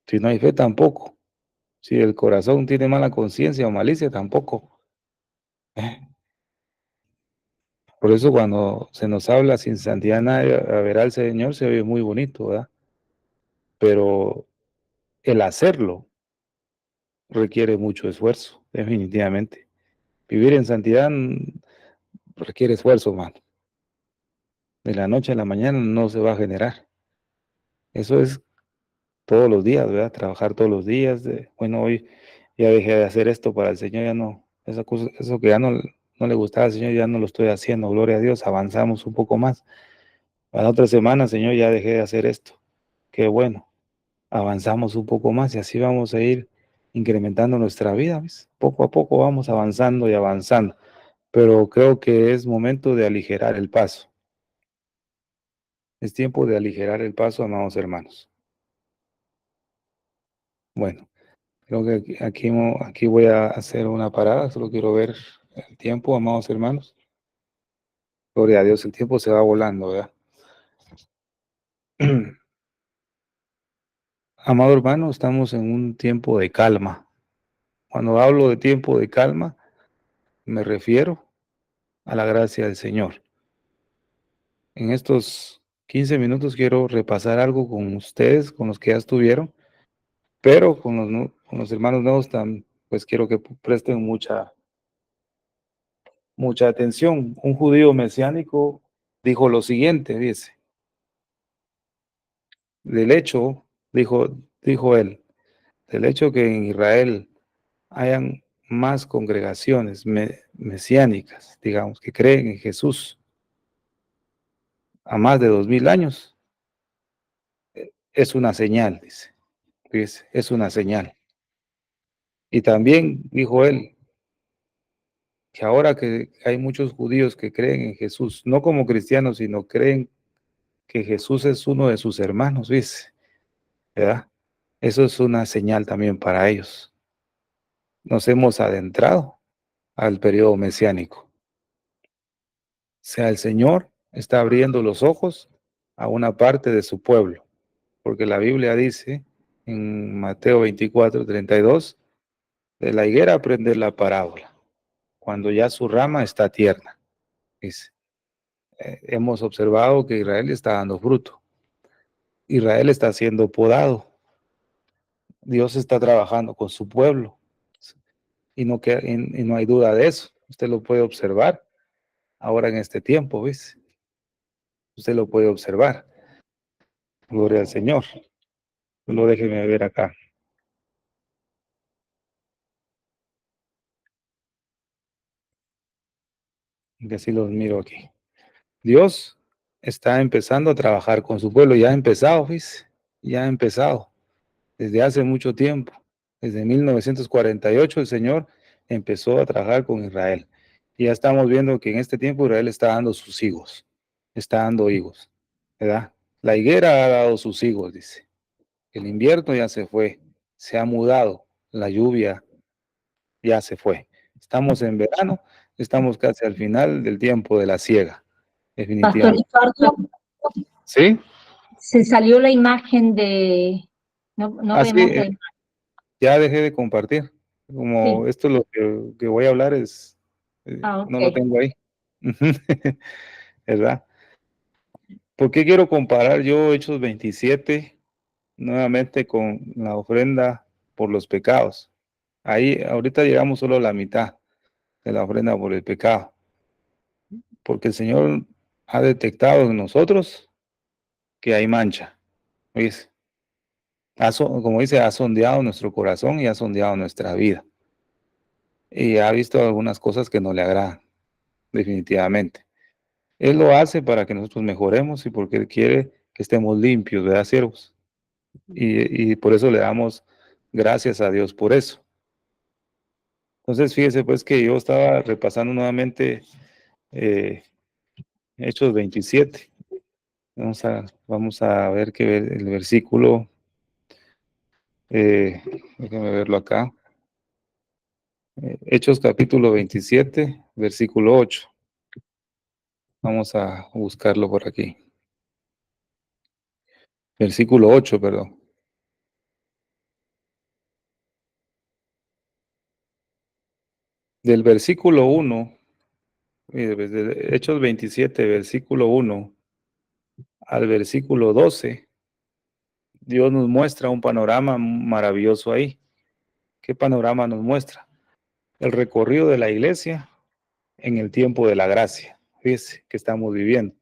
Si no hay fe, tampoco. Si el corazón tiene mala conciencia o malicia, tampoco. Eh, Por eso cuando se nos habla sin santidad nadie verá al Señor, se oye muy bonito, ¿verdad? Pero el hacerlo requiere mucho esfuerzo, definitivamente. Vivir en santidad requiere esfuerzo, mano. De la noche a la mañana no se va a generar. Eso es todos los días, ¿verdad? Trabajar todos los días. Bueno, hoy ya dejé de hacer esto para el Señor, ya no, esa cosa, eso que ya no le gustaba al Señor, ya no lo estoy haciendo. Gloria a Dios, avanzamos un poco más. A la otra semana, Señor, ya dejé de hacer esto. Qué bueno, avanzamos un poco más y así vamos a ir incrementando nuestra vida, ¿ves? Poco a poco vamos avanzando y avanzando. Pero creo que es momento de aligerar el paso. Es tiempo de aligerar el paso, amados hermanos. Bueno, creo que aquí voy a hacer una parada, solo quiero ver el tiempo, amados hermanos. Gloria a Dios, el tiempo se va volando, ¿verdad? Amado hermano, estamos en un tiempo de calma. Cuando hablo de tiempo de calma, me refiero a la gracia del Señor. En estos 15 minutos quiero repasar algo con ustedes, con los que ya estuvieron, pero con los hermanos nuevos también, pues quiero que presten mucha atención. Un judío mesiánico dijo lo siguiente, dice, del hecho, dijo él, del hecho que en Israel hayan más congregaciones mesiánicas, digamos, que creen en Jesús a más de 2000 años, es una señal, dice, es una señal. Y también dijo él que ahora que hay muchos judíos que creen en Jesús, no como cristianos, sino creen que Jesús es uno de sus hermanos, dice, ¿verdad? Eso es una señal también para ellos. Nos hemos adentrado al periodo mesiánico. O sea, el Señor está abriendo los ojos a una parte de su pueblo, porque la Biblia dice en Mateo 24:32, de la higuera aprender la parábola, cuando ya su rama está tierna. Dice, hemos observado que Israel está dando fruto. Israel está siendo podado. Dios está trabajando con su pueblo. Y no hay duda de eso. Usted lo puede observar ahora en este tiempo, ¿ves? Usted lo puede observar. Gloria al Señor. Lo déjeme ver acá. Que así los miro aquí. Dios está empezando a trabajar con su pueblo. Ya ha empezado, ¿ves? Ya ha empezado. Desde hace mucho tiempo. Desde 1948 el Señor empezó a trabajar con Israel. Y ya estamos viendo que en este tiempo Israel está dando sus higos. Está dando higos. ¿Verdad? La higuera ha dado sus higos, dice. El invierno ya se fue, se ha mudado, la lluvia ya se fue. Estamos en verano, estamos casi al final del tiempo de la siega, Pastor definitivamente. Ricardo, ¿Sí? se salió la imagen no Así, vemos la imagen. ya dejé de compartir. Sí. Como esto es lo que voy a hablar no lo Ok. tengo ahí. ¿Verdad? ¿Por qué quiero comparar yo Hechos 27 nuevamente con la ofrenda por los pecados? Ahí, ahorita llegamos solo a la mitad de la ofrenda por el pecado, porque el Señor ha detectado en nosotros que hay mancha, ¿ves? Como dice, ha sondeado nuestro corazón y ha sondeado nuestra vida, y ha visto algunas cosas que no le agradan, definitivamente. Él lo hace para que nosotros mejoremos y porque Él quiere que estemos limpios, ¿verdad, siervos? Y por eso le damos gracias a Dios por eso. Entonces, fíjese pues que yo estaba repasando nuevamente eh, Hechos 27. Vamos a ver que el versículo, déjeme verlo acá. Hechos capítulo 27, versículo 8. Vamos a buscarlo por aquí. Versículo 8, perdón. Del versículo 1, desde Hechos 27, versículo 1 al versículo 12, Dios nos muestra un panorama maravilloso ahí. ¿Qué panorama nos muestra? El recorrido de la iglesia en el tiempo de la gracia, fíjese, que estamos viviendo.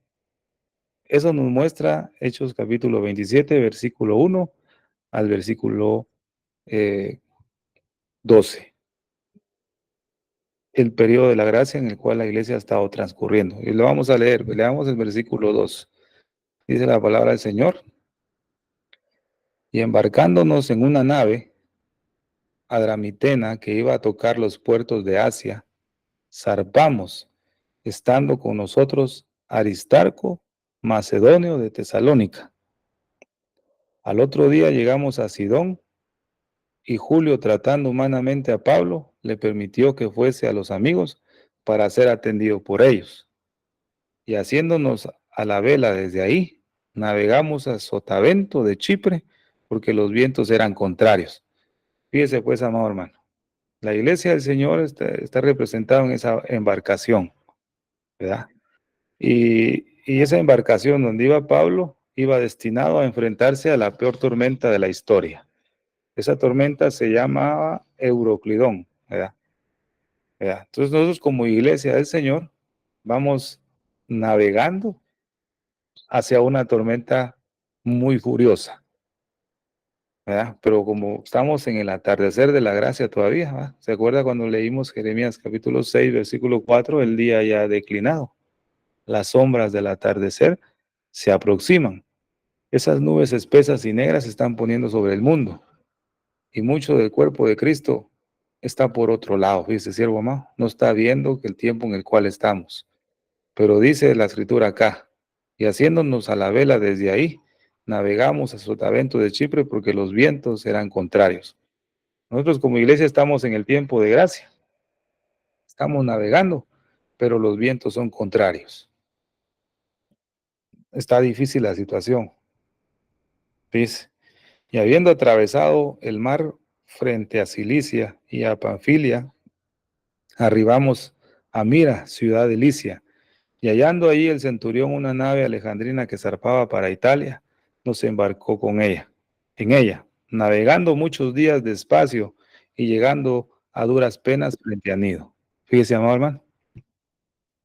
Eso nos muestra Hechos capítulo 27, versículo 1 al versículo 12. El periodo de la gracia en el cual la iglesia ha estado transcurriendo. Y lo vamos a leer. Leamos el versículo 2. Dice la palabra del Señor. Y embarcándonos en una nave, Adramitena, que iba a tocar los puertos de Asia, zarpamos, estando con nosotros Aristarco, macedonio de Tesalónica. Al otro día llegamos a Sidón, y Julio, tratando humanamente a Pablo, le permitió que fuese a los amigos para ser atendido por ellos. Y haciéndonos a la vela desde ahí, navegamos a Sotavento de Chipre porque los vientos eran contrarios. Fíjese pues, amado hermano, la iglesia del Señor está representada en esa embarcación, ¿verdad? Y esa embarcación donde iba Pablo iba destinado a enfrentarse a la peor tormenta de la historia. Esa tormenta se llamaba Euroclidón, ¿verdad? ¿Verdad? Entonces nosotros como iglesia del Señor vamos navegando hacia una tormenta muy furiosa, ¿verdad? Pero como estamos en el atardecer de la gracia todavía, ¿verdad? ¿Se acuerda cuando leímos Jeremías capítulo 6, versículo 4? El día ya ha declinado, las sombras del atardecer se aproximan. Esas nubes espesas y negras se están poniendo sobre el mundo y mucho del cuerpo de Cristo está por otro lado. Fíjese, siervo amado, no está viendo que el tiempo en el cual estamos. Pero dice la escritura acá, y haciéndonos a la vela desde ahí, navegamos a Sotavento de Chipre porque los vientos eran contrarios. Nosotros como iglesia estamos en el tiempo de gracia, estamos navegando, pero los vientos son contrarios. Está difícil la situación. Dice, y habiendo atravesado el mar frente a Cilicia y a Panfilia, arribamos a Mira, ciudad de Licia, y hallando ahí el centurión una nave alejandrina que zarpaba para Italia, nos embarcó en ella, navegando muchos días despacio y llegando a duras penas frente a Nido. Fíjese, amado hermano,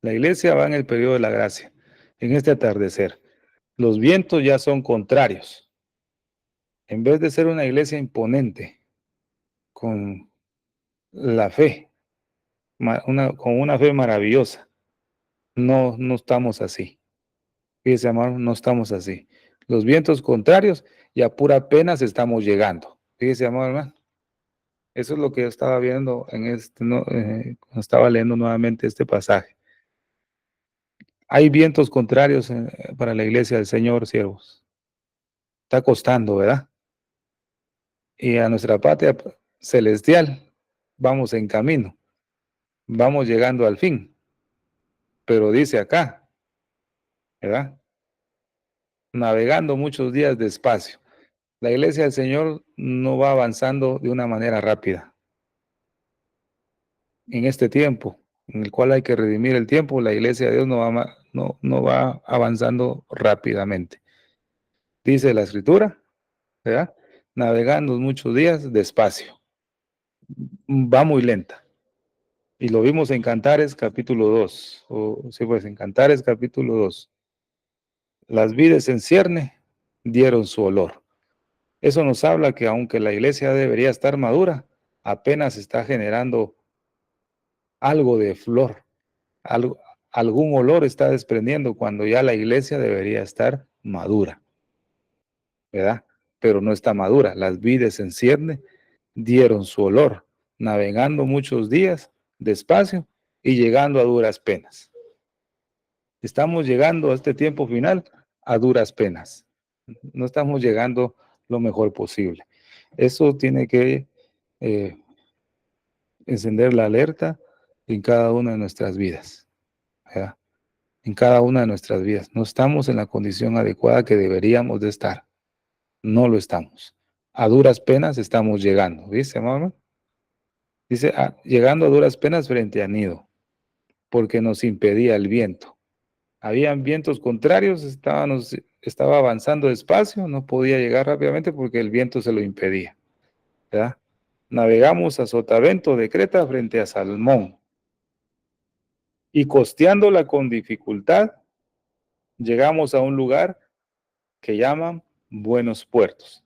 la iglesia va en el periodo de la gracia, en este atardecer. Los vientos ya son contrarios. En vez de ser una iglesia imponente, con la fe, con una fe maravillosa, no estamos así. Fíjese, amado, no estamos así. Los vientos contrarios y a pura penas estamos llegando. Fíjese, amado hermano. Eso es lo que yo estaba viendo en estaba leyendo nuevamente este pasaje. Hay vientos contrarios para la iglesia del Señor, siervos. Está costando, ¿verdad? Y a nuestra patria celestial vamos en camino. Vamos llegando al fin. Pero dice acá, ¿verdad? Navegando muchos días despacio. La iglesia del Señor no va avanzando de una manera rápida. En este tiempo, en el cual hay que redimir el tiempo, la iglesia de Dios no va avanzando rápidamente. Dice la escritura, ¿verdad? Navegando muchos días despacio. Va muy lenta. Y lo vimos en Cantares capítulo 2. Sí, pues en Cantares capítulo 2. Las vides en cierne dieron su olor. Eso nos habla que aunque la iglesia debería estar madura, apenas está generando algo de flor, algún olor está desprendiendo cuando ya la iglesia debería estar madura, ¿verdad? Pero no está madura. Las vides en cierne dieron su olor, navegando muchos días despacio y llegando a duras penas. Estamos llegando a este tiempo final a duras penas. No estamos llegando lo mejor posible. Eso tiene que encender la alerta en cada una de nuestras vidas, ¿verdad? En cada una de nuestras vidas. No estamos en la condición adecuada que deberíamos de estar. No lo estamos. A duras penas estamos llegando. ¿Dice, mamá? Dice, llegando a duras penas frente a Nido, porque nos impedía el viento. Habían vientos contrarios, estaba avanzando despacio, no podía llegar rápidamente porque el viento se lo impedía, ¿verdad? Navegamos a Sotavento de Creta frente a Salmón y costeándola con dificultad, llegamos a un lugar que llaman Buenos Puertos.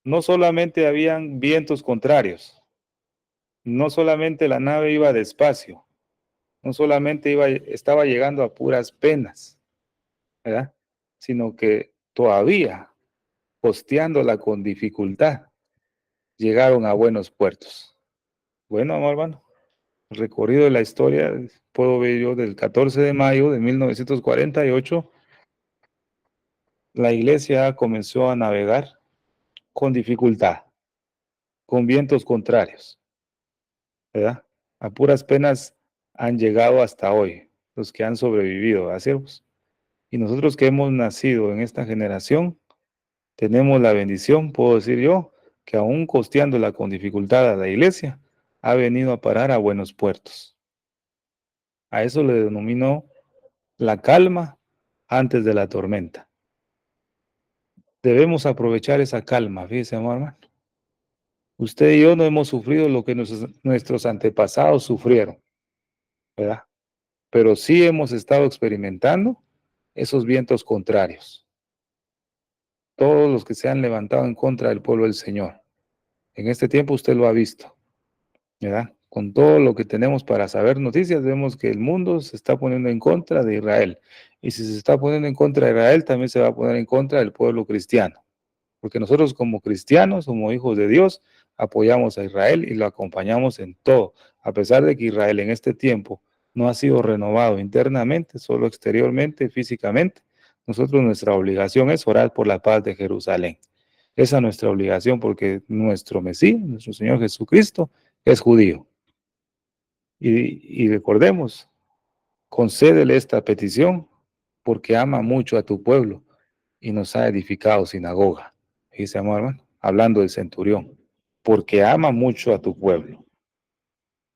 No solamente habían vientos contrarios, no solamente la nave iba despacio, no solamente estaba llegando a puras penas, ¿verdad? Sino que todavía, costeándola con dificultad, llegaron a Buenos Puertos. Bueno, amor hermano, el recorrido de la historia, puedo ver yo del 14 de mayo de 1948, la iglesia comenzó a navegar con dificultad, con vientos contrarios, ¿verdad? A puras penas han llegado hasta hoy, los que han sobrevivido, ¿verdad, siervos? Y nosotros que hemos nacido en esta generación, tenemos la bendición, puedo decir yo, que aún costeándola con dificultad a la iglesia, ha venido a parar a buenos puertos. A eso le denominó la calma antes de la tormenta. Debemos aprovechar esa calma, fíjese, amor hermano. Usted y yo no hemos sufrido lo que nuestros antepasados sufrieron, ¿verdad? Pero sí hemos estado experimentando esos vientos contrarios. Todos los que se han levantado en contra del pueblo del Señor. En este tiempo usted lo ha visto, ¿verdad? Con todo lo que tenemos para saber noticias, vemos que el mundo se está poniendo en contra de Israel. Y si se está poniendo en contra de Israel, también se va a poner en contra del pueblo cristiano. Porque nosotros como cristianos, como hijos de Dios, apoyamos a Israel y lo acompañamos en todo. A pesar de que Israel en este tiempo no ha sido renovado internamente, solo exteriormente, físicamente, nosotros nuestra obligación es orar por la paz de Jerusalén. Esa es nuestra obligación porque nuestro Mesías, nuestro Señor Jesucristo, es judío. Y recordemos, concédele esta petición porque ama mucho a tu pueblo y nos ha edificado sinagoga. Dice, amor hermano, hablando del centurión, porque ama mucho a tu pueblo.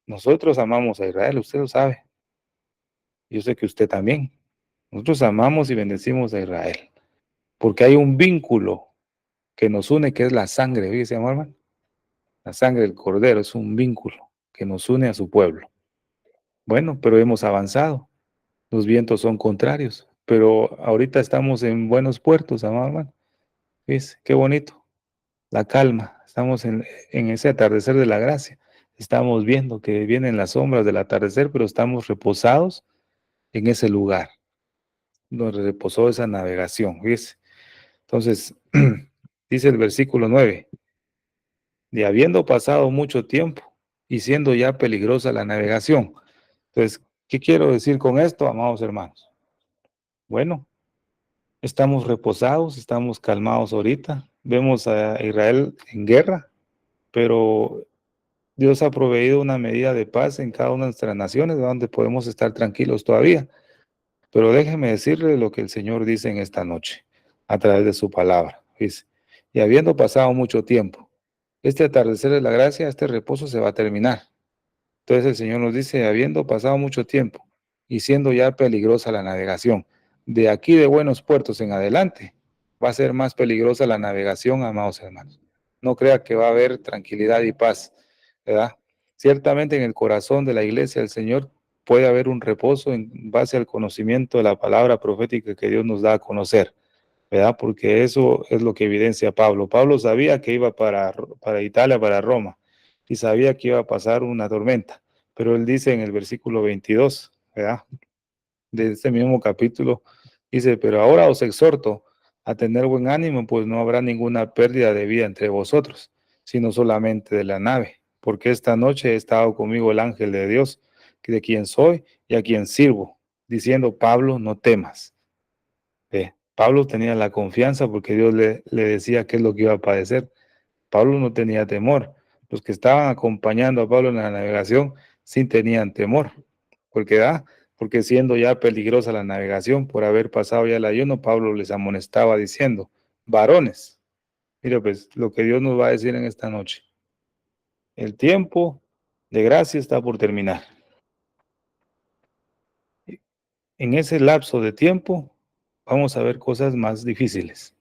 Nosotros amamos a Israel, usted lo sabe. Yo sé que usted también. Nosotros amamos y bendecimos a Israel, porque hay un vínculo que nos une, que es la sangre, dice, amor hermano. La sangre del Cordero es un vínculo que nos une a su pueblo. Bueno, pero hemos avanzado. Los vientos son contrarios, pero ahorita estamos en buenos puertos, amado hermano. ¿Ves? Qué bonito. La calma. Estamos en ese atardecer de la gracia. Estamos viendo que vienen las sombras del atardecer, pero estamos reposados en ese lugar donde reposó esa navegación. ¿Ves? Entonces, dice el versículo 9, de habiendo pasado mucho tiempo y siendo ya peligrosa la navegación. Entonces, ¿qué quiero decir con esto, amados hermanos? Bueno, estamos reposados, estamos calmados ahorita. Vemos a Israel en guerra, pero Dios ha proveído una medida de paz en cada una de nuestras naciones, donde podemos estar tranquilos todavía. Pero déjeme decirle lo que el Señor dice en esta noche, a través de su palabra. Dice, y habiendo pasado mucho tiempo, este atardecer de la gracia, este reposo se va a terminar. Entonces el Señor nos dice, habiendo pasado mucho tiempo y siendo ya peligrosa la navegación, de aquí de Buenos Puertos en adelante, va a ser más peligrosa la navegación, amados hermanos. No crea que va a haber tranquilidad y paz, ¿verdad? Ciertamente en el corazón de la iglesia del Señor puede haber un reposo en base al conocimiento de la palabra profética que Dios nos da a conocer, ¿verdad? Porque eso es lo que evidencia Pablo. Pablo sabía que iba para Italia, para Roma, y sabía que iba a pasar una tormenta, pero él dice en el versículo 22, ¿verdad? De este mismo capítulo, dice, pero ahora os exhorto a tener buen ánimo, pues no habrá ninguna pérdida de vida entre vosotros, sino solamente de la nave, porque esta noche ha estado conmigo el ángel de Dios, de quien soy y a quien sirvo, diciendo, Pablo, no temas. Pablo tenía la confianza porque Dios le decía qué es lo que iba a padecer. Pablo no tenía temor. Los que estaban acompañando a Pablo en la navegación sí tenían temor. Porque siendo ya peligrosa la navegación por haber pasado ya el ayuno, Pablo les amonestaba diciendo, varones, mira pues lo que Dios nos va a decir en esta noche. El tiempo de gracia está por terminar. En ese lapso de tiempo vamos a ver cosas más difíciles.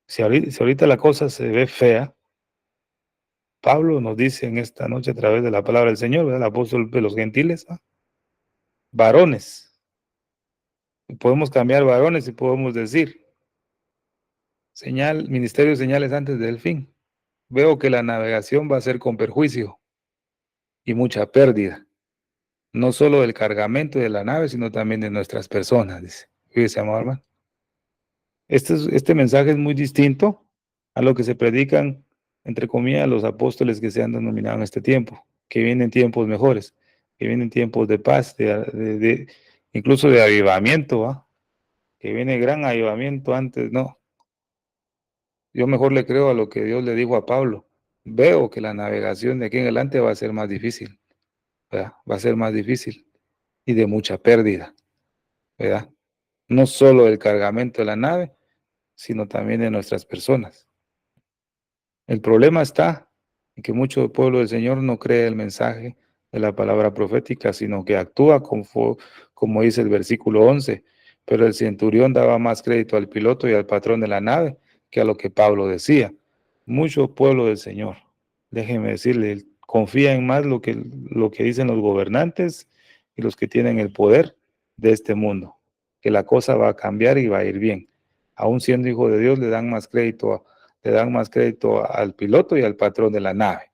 Si ahorita la cosa se ve fea, Pablo nos dice en esta noche a través de la palabra del Señor, ¿verdad? El apóstol de los gentiles, ¿ah? Varones. Podemos cambiar varones y podemos decir, ministerio de señales antes del fin. Veo que la navegación va a ser con perjuicio y mucha pérdida, no solo del cargamento de la nave, sino también de nuestras personas, dice. Fíjese, amado hermano. Este mensaje es muy distinto a lo que se predican, entre comillas, los apóstoles que se han denominado en este tiempo, que vienen tiempos mejores, que vienen tiempos de paz, incluso de avivamiento, ¿va? Que viene gran avivamiento antes, no. Yo mejor le creo a lo que Dios le dijo a Pablo. Veo que la navegación de aquí en adelante va a ser más difícil, ¿verdad? Va a ser más difícil y de mucha pérdida, ¿verdad? No solo el cargamento de la nave, sino también de nuestras personas. El problema está en que mucho pueblo del Señor no cree el mensaje de la palabra profética, sino que actúa como dice el versículo 11. Pero el centurión daba más crédito al piloto y al patrón de la nave que a lo que Pablo decía. Mucho pueblo del Señor, déjeme decirle, confía en más lo que dicen los gobernantes y los que tienen el poder de este mundo, que la cosa va a cambiar y va a ir bien. Aún siendo hijo de Dios, le dan más crédito al piloto y al patrón de la nave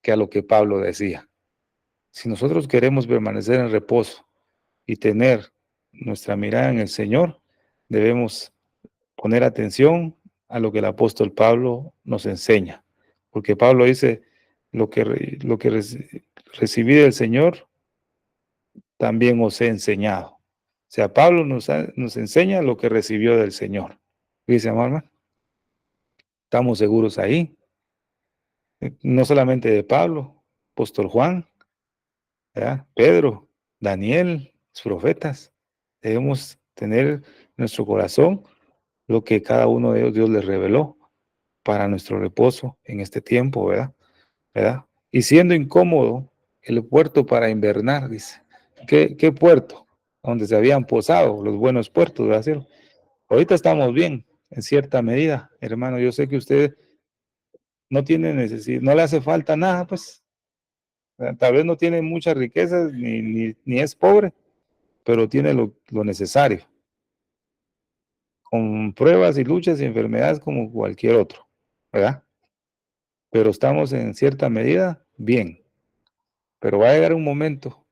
que a lo que Pablo decía. Si nosotros queremos permanecer en reposo y tener nuestra mirada en el Señor, debemos poner atención a lo que el apóstol Pablo nos enseña. Porque Pablo dice, recibí del Señor, también os he enseñado. O sea, Pablo nos enseña lo que recibió del Señor. Dice, hermano, estamos seguros ahí. No solamente de Pablo, apóstol Juan, ¿verdad? Pedro, Daniel, los profetas. Debemos tener en nuestro corazón lo que cada uno de ellos Dios les reveló para nuestro reposo en este tiempo, ¿verdad? ¿Verdad? Y siendo incómodo el puerto para invernar, dice. ¿Qué puerto? Donde se habían posado los buenos puertos, ¿verdad? Ahorita estamos bien, en cierta medida, hermano. Yo sé que usted no tiene necesidad, no le hace falta nada, pues. Tal vez no tiene muchas riquezas ni es pobre, pero tiene lo necesario, con pruebas y luchas y enfermedades como cualquier otro, ¿verdad? Pero estamos en cierta medida bien, pero va a llegar un momento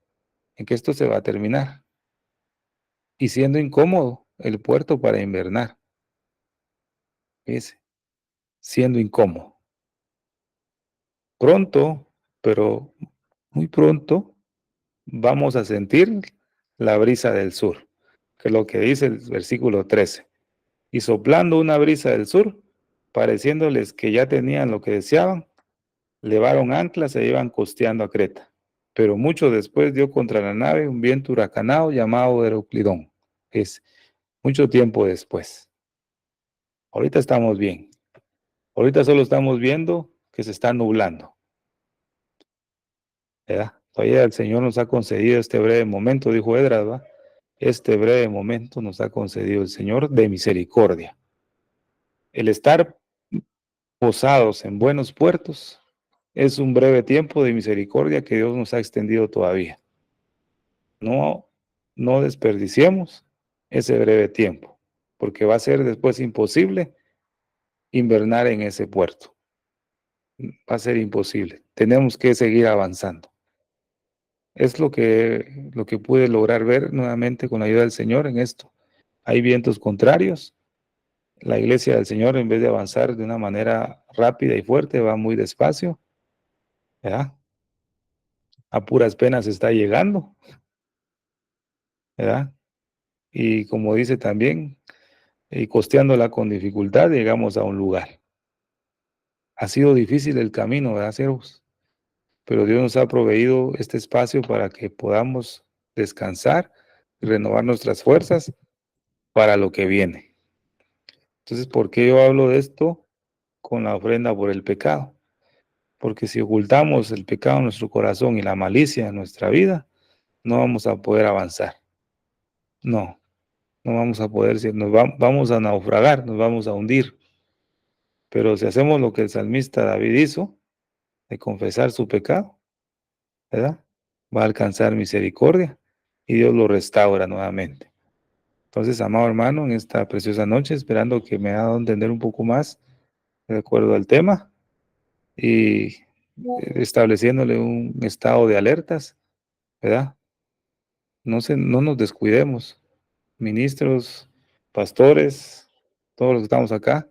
en que esto se va a terminar y siendo incómodo el puerto para invernar, fíjese, siendo incómodo. Pronto, pero muy pronto, vamos a sentir la brisa del sur, que es lo que dice el versículo 13. Y soplando una brisa del sur, pareciéndoles que ya tenían lo que deseaban, levaron anclas e iban costeando a Creta. Pero mucho después dio contra la nave un viento huracanado llamado Euroclidón. Es mucho tiempo después. Ahorita estamos bien. Ahorita solo estamos viendo que se está nublando, ¿verdad? Todavía el Señor nos ha concedido este breve momento, dijo Edras, ¿verdad? Este breve momento nos ha concedido el Señor de misericordia. El estar posados en buenos puertos es un breve tiempo de misericordia que Dios nos ha extendido todavía. No, no desperdiciemos ese breve tiempo, porque va a ser después imposible invernar en ese puerto. Va a ser imposible. Tenemos que seguir avanzando. Es lo que pude lograr ver nuevamente con la ayuda del Señor en esto. Hay vientos contrarios. La iglesia del Señor, en vez de avanzar de una manera rápida y fuerte, va muy despacio, ¿verdad? A puras penas está llegando, ¿verdad? Y como dice también, y costeándola con dificultad, llegamos a un lugar. Ha sido difícil el camino, ¿verdad, siervos? Pero Dios nos ha proveído este espacio para que podamos descansar y renovar nuestras fuerzas para lo que viene. Entonces, ¿por qué yo hablo de esto con la ofrenda por el pecado? Porque si ocultamos el pecado en nuestro corazón y la malicia en nuestra vida, no vamos a poder avanzar. No, no vamos a poder, vamos a naufragar, nos vamos a hundir. Pero si hacemos lo que el salmista David hizo, de confesar su pecado, ¿verdad? Va a alcanzar misericordia y Dios lo restaura nuevamente. Entonces, amado hermano, en esta preciosa noche, esperando que me haga entender un poco más de acuerdo al tema y estableciéndole un estado de alertas, ¿verdad? No nos descuidemos, ministros, pastores, todos los que estamos acá,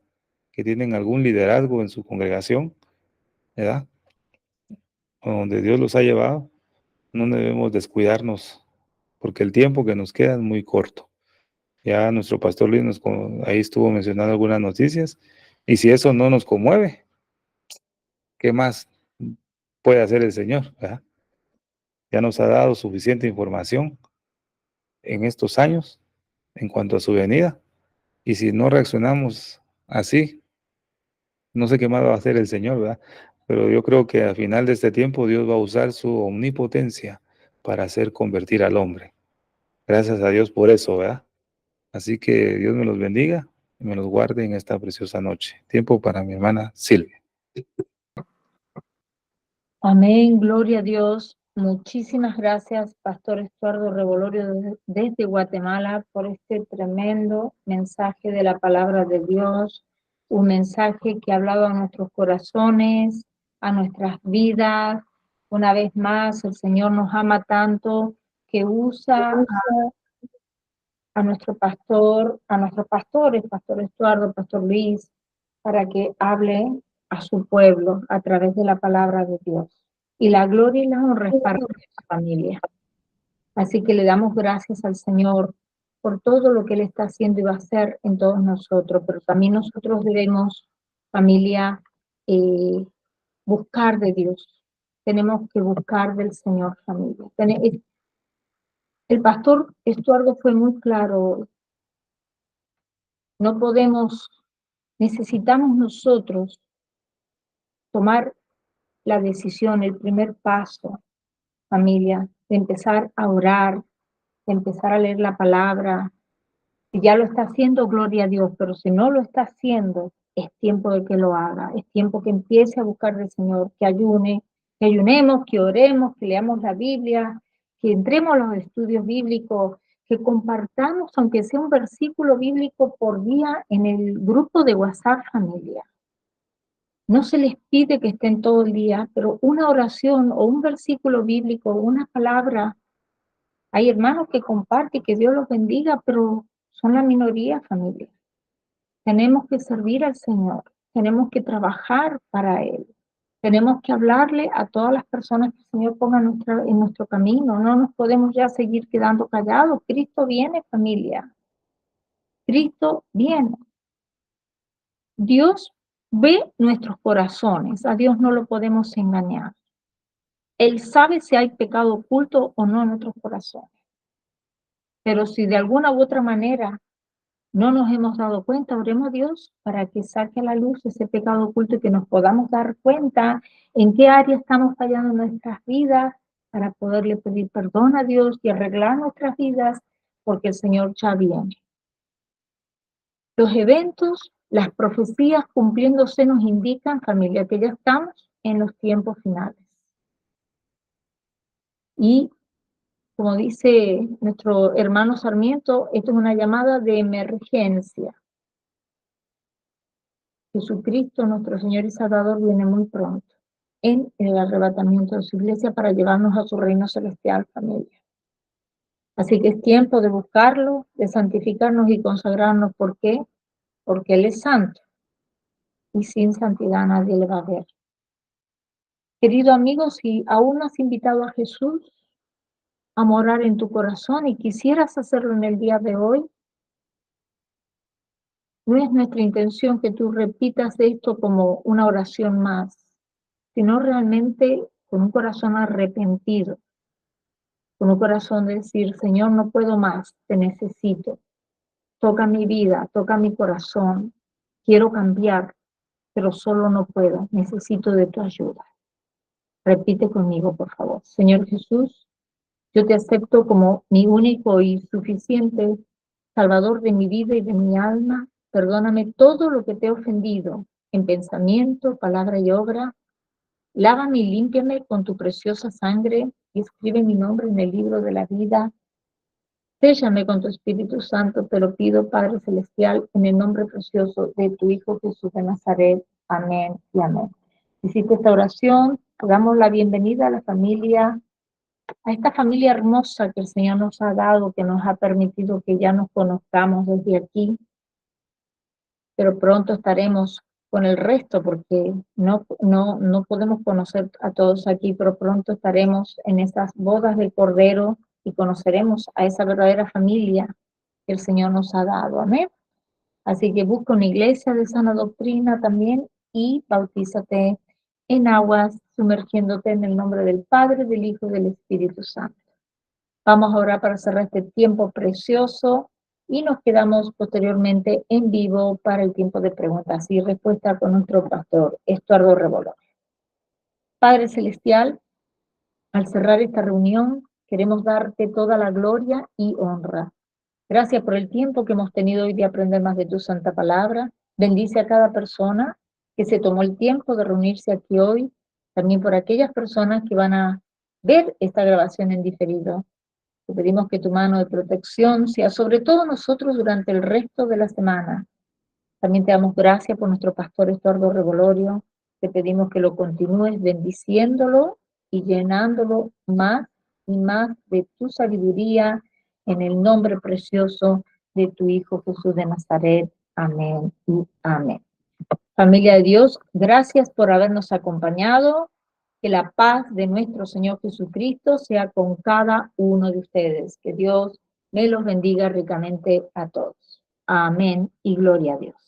que tienen algún liderazgo en su congregación, ¿verdad? O donde Dios los ha llevado, no debemos descuidarnos, porque el tiempo que nos queda es muy corto. Ya nuestro pastor Luis ahí estuvo mencionando algunas noticias, y si eso no nos conmueve, ¿qué más puede hacer el Señor? ¿Verdad? Ya nos ha dado suficiente información en estos años en cuanto a su venida, y si no reaccionamos así. No sé qué más va a hacer el Señor, ¿verdad? Pero yo creo que al final de este tiempo Dios va a usar su omnipotencia para hacer convertir al hombre. Gracias a Dios por eso, ¿verdad? Así que Dios me los bendiga y me los guarde en esta preciosa noche. Tiempo para mi hermana Silvia. Amén, gloria a Dios. Muchísimas gracias, Pastor Estuardo Revolorio desde Guatemala, por este tremendo mensaje de la palabra de Dios, un mensaje que ha hablado a nuestros corazones, a nuestras vidas. Una vez más, el Señor nos ama tanto que usa a nuestro pastor, a nuestros pastores, Pastor Estuardo, Pastor Luis, para que hable a su pueblo a través de la palabra de Dios. Y la gloria y la honra es para nuestra familia. Así que le damos gracias al Señor por todo lo que Él está haciendo y va a hacer en todos nosotros, pero también nosotros debemos, familia, buscar de Dios. Tenemos que buscar del Señor, familia. El pastor Estuardo fue muy claro. No podemos, necesitamos nosotros tomar la decisión, el primer paso, familia, de empezar a orar, de empezar a leer la palabra. Si ya lo está haciendo, gloria a Dios, pero si no lo está haciendo, es tiempo de que lo haga, es tiempo que empiece a buscar del Señor, que ayune, que ayunemos, que oremos, que leamos la Biblia, que entremos a los estudios bíblicos, que compartamos, aunque sea un versículo bíblico por día, en el grupo de WhatsApp familia. No se les pide que estén todo el día, pero una oración o un versículo bíblico, una palabra. Hay hermanos que comparten, que Dios los bendiga, pero son la minoría, familia. Tenemos que servir al Señor, tenemos que trabajar para Él, tenemos que hablarle a todas las personas que el Señor ponga en nuestro camino. No nos podemos ya seguir quedando callados. Cristo viene, familia. Cristo viene. Dios ve nuestros corazones, a Dios no lo podemos engañar. Él sabe si hay pecado oculto o no en nuestros corazones. Pero si de alguna u otra manera no nos hemos dado cuenta, oremos a Dios para que saque a la luz ese pecado oculto y que nos podamos dar cuenta en qué área estamos fallando en nuestras vidas para poderle pedir perdón a Dios y arreglar nuestras vidas, porque el Señor ya viene. Los eventos, las profecías cumpliéndose nos indican, familia, que ya estamos en los tiempos finales. Y como dice nuestro hermano Sarmiento, esto es una llamada de emergencia. Jesucristo, nuestro Señor y Salvador, viene muy pronto en el arrebatamiento de su iglesia para llevarnos a su reino celestial, familia. Así que es tiempo de buscarlo, de santificarnos y consagrarnos. ¿Por qué? Porque Él es santo y sin santidad nadie le va a ver. Querido amigo, si aún no has invitado a Jesús a morar en tu corazón y quisieras hacerlo en el día de hoy, no es nuestra intención que tú repitas esto como una oración más, sino realmente con un corazón arrepentido, con un corazón de decir, Señor, no puedo más, te necesito. Toca mi vida, toca mi corazón, quiero cambiar, pero solo no puedo, necesito de tu ayuda. Repite conmigo, por favor. Señor Jesús, yo te acepto como mi único y suficiente Salvador de mi vida y de mi alma. Perdóname todo lo que te he ofendido en pensamiento, palabra y obra. Lávame y límpiame con tu preciosa sangre y escribe mi nombre en el libro de la vida. Séllame con tu Espíritu Santo, te lo pido, Padre Celestial, en el nombre precioso de tu Hijo Jesús de Nazaret. Amén y amén. Hiciste esta oración, damos la bienvenida a la familia, a esta familia hermosa que el Señor nos ha dado, que nos ha permitido que ya nos conozcamos desde aquí, pero pronto estaremos con el resto, porque no podemos conocer a todos aquí, pero pronto estaremos en esas bodas del Cordero y conoceremos a esa verdadera familia que el Señor nos ha dado. Amén. Así que busca una iglesia de sana doctrina también y bautízate en aguas, sumergiéndote en el nombre del Padre, del Hijo y del Espíritu Santo. Vamos a orar para cerrar este tiempo precioso. y nos quedamos posteriormente en vivo para el tiempo de preguntas y respuestas con nuestro pastor Estuardo Rebolón. Padre Celestial, al cerrar esta reunión, queremos darte toda la gloria y honra. Gracias por el tiempo que hemos tenido hoy de aprender más de tu santa palabra. Bendice a cada persona que se tomó el tiempo de reunirse aquí hoy, también por aquellas personas que van a ver esta grabación en diferido. Te pedimos que tu mano de protección sea sobre todos nosotros durante el resto de la semana. También te damos gracias por nuestro pastor Estuardo Revolorio. Te pedimos que lo continúes bendiciéndolo y llenándolo más y más de tu sabiduría en el nombre precioso de tu Hijo Jesús de Nazaret. Amén y amén. Familia de Dios, gracias por habernos acompañado. Que la paz de nuestro Señor Jesucristo sea con cada uno de ustedes. Que Dios me los bendiga ricamente a todos. Amén y gloria a Dios.